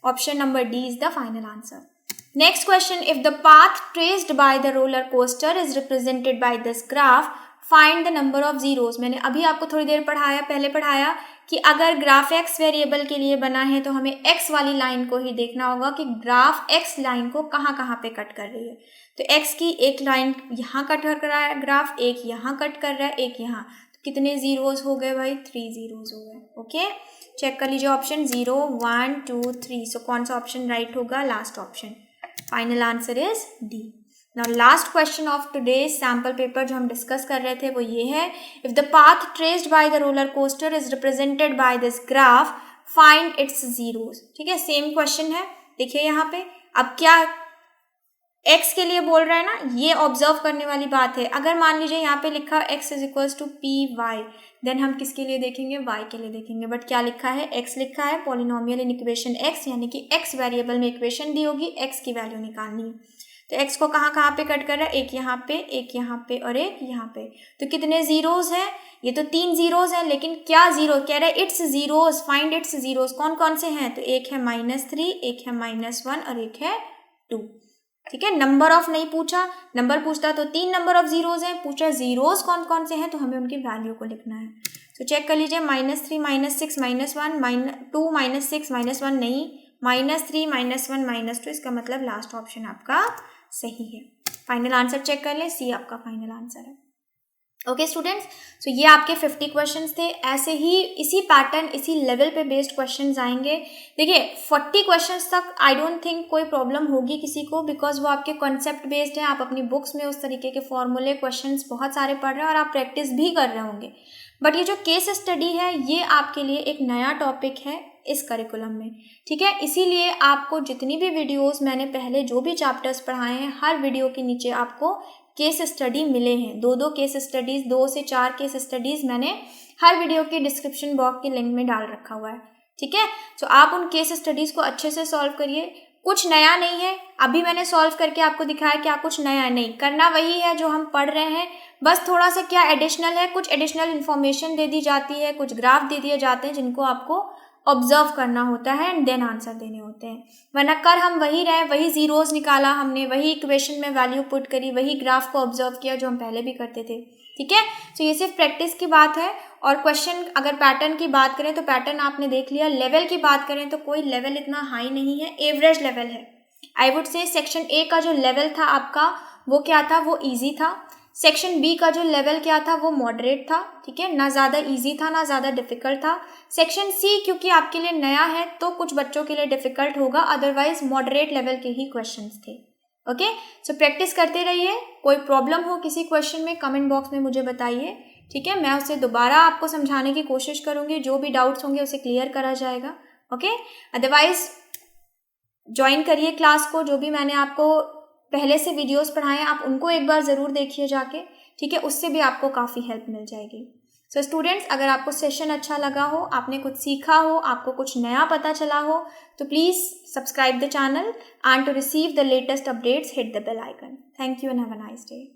option number D is the final answer. Next question, if the path traced by the roller coaster is represented by this graph find the number of zeros. मैंने अभी आपको थोड़ी देर पहले पढ़ाया कि अगर graph x variable के लिए बना है तो हमें x वाली लाइन को ही देखना होगा कि ग्राफ x लाइन को कहाँ पे कट कर रही है. तो x की एक लाइन यहाँ कट कर रहा है ग्राफ, एक यहाँ कट कर रहा है, एक यहाँ. तो कितने जीरोस हो गए भाई, 3 जीरोस हो गए. ओके, चेक कर लीजिए ऑप्शन 0, 1, 2, 3. सो कौन सा ऑप्शन राइट होगा, last option. Final answer is D. Now last question of today's sample paper जो हम डिस्कस कर रहे थे वो ये है, if the path traced by the roller coaster is represented by this graph find its zeros. ठीक है, सेम क्वेश्चन है. देखिए यहाँ पे अब क्या x के लिए बोल रहा है ना, ये ऑब्जर्व करने वाली बात है। अगर मान लीजिए यहाँ पे लिखा x is equals to P Y, then हम किसके लिए देखेंगे, y के लिए देखेंगे। बट क्या लिखा है, x लिखा है, पॉलिनोमियल इन इक्वेशन x, यानी कि x वेरिएबल में इक्वेशन दी होगी, x की वैल्यू निकालनी है। तो x को कहाँ कहाँ पे कट कर रहा है, एक यहाँ पे, एक यहाँ पे और एक यहाँ पे। तो कितने जीरोज हैं, ये तो 3 जीरोज हैं, लेकिन क्या जीरो कह रहे हैं, it's zeros, find its zeros. कौन कौन से हैं, तो एक है -3, एक है -1 और एक है 2। ठीक है, नंबर ऑफ नहीं पूछा, नंबर पूछता तो 3 नंबर ऑफ जीरोज हैं, पूछा जीरोज कौन कौन से हैं, तो हमें उनकी वैल्यू को लिखना है। तो चेक कर लीजिए, -3 -6 -1 2 -6 -1 नहीं, -3 -1 -2, इसका मतलब लास्ट ऑप्शन आपका सही है। फाइनल आंसर चेक कर ले, सी आपका फाइनल आंसर है। ओके स्टूडेंट्स, सो ये आपके 50 क्वेश्चंस थे। ऐसे ही इसी पैटर्न, इसी लेवल पे बेस्ड क्वेश्चंस आएंगे। देखिए 40 क्वेश्चंस तक आई डोंट थिंक कोई प्रॉब्लम होगी किसी को, बिकॉज वो आपके कॉन्सेप्ट बेस्ड है। आप अपनी बुक्स में उस तरीके के फॉर्मूले क्वेश्चंस बहुत सारे पढ़ रहे हैं और आप प्रैक्टिस भी कर रहे होंगे। बट ये जो केस स्टडी है, ये आपके लिए एक नया टॉपिक है इस करिकुलम में। ठीक है, इसीलिए आपको जितनी भी वीडियोस मैंने पहले जो भी चैप्टर्स पढ़ाए हैं, हर वीडियो के नीचे आपको केस स्टडी मिले हैं। 2 केस स्टडीज़, 2 से 4 केस स्टडीज़ मैंने हर वीडियो के डिस्क्रिप्शन बॉक्स के लिंक में डाल रखा हुआ है। ठीक है, तो आप उन केस स्टडीज़ को अच्छे से सॉल्व करिए। कुछ नया नहीं है, अभी मैंने सॉल्व करके आपको दिखाया, क्या कुछ नया नहीं, करना वही है जो हम पढ़ रहे हैं। बस थोड़ा सा क्या एडिशनल है, कुछ एडिशनल इन्फॉर्मेशन दे दी जाती है, कुछ ग्राफ दे दिए जाते हैं जिनको आपको ऑब्जर्व करना होता है एंड देन आंसर देने होते हैं। वरना कर हम वही रहे, वही जीरोस निकाला हमने, वही इक्वेशन में वैल्यू पुट करी, वही ग्राफ को ऑब्जर्व किया जो हम पहले भी करते थे। ठीक है, तो ये सिर्फ प्रैक्टिस की बात है। और क्वेश्चन अगर पैटर्न की बात करें तो पैटर्न आपने देख लिया। लेवल की बात करें तो कोई लेवल इतना हाई नहीं है, एवरेज लेवल है। I would say section A का जो लेवल था आपका, वो क्या था, वो ईजी था। सेक्शन बी का जो लेवल क्या था, वो मॉडरेट था। ठीक है, ना ज़्यादा इजी था ना ज़्यादा डिफिकल्ट था। सेक्शन सी क्योंकि आपके लिए नया है तो कुछ बच्चों के लिए डिफिकल्ट होगा, अदरवाइज मॉडरेट लेवल के ही क्वेश्चंस थे। ओके, सो प्रैक्टिस करते रहिए। कोई प्रॉब्लम हो किसी क्वेश्चन में, कमेंट बॉक्स में मुझे बताइए। ठीक है, मैं उसे दोबारा आपको समझाने की कोशिश करूँगी, जो भी डाउट्स होंगे उसे क्लियर करा जाएगा। ओके, अदरवाइज ज्वाइन करिए क्लास को, जो भी मैंने आपको पहले से वीडियोस पढ़ाए आप उनको एक बार ज़रूर देखिए जाके। ठीक है, उससे भी आपको काफ़ी हेल्प मिल जाएगी। सो स्टूडेंट्स, अगर आपको सेशन अच्छा लगा हो, आपने कुछ सीखा हो, आपको कुछ नया पता चला हो, तो please subscribe the channel and to receive the latest updates hit the bell icon. Thank you and have a nice day.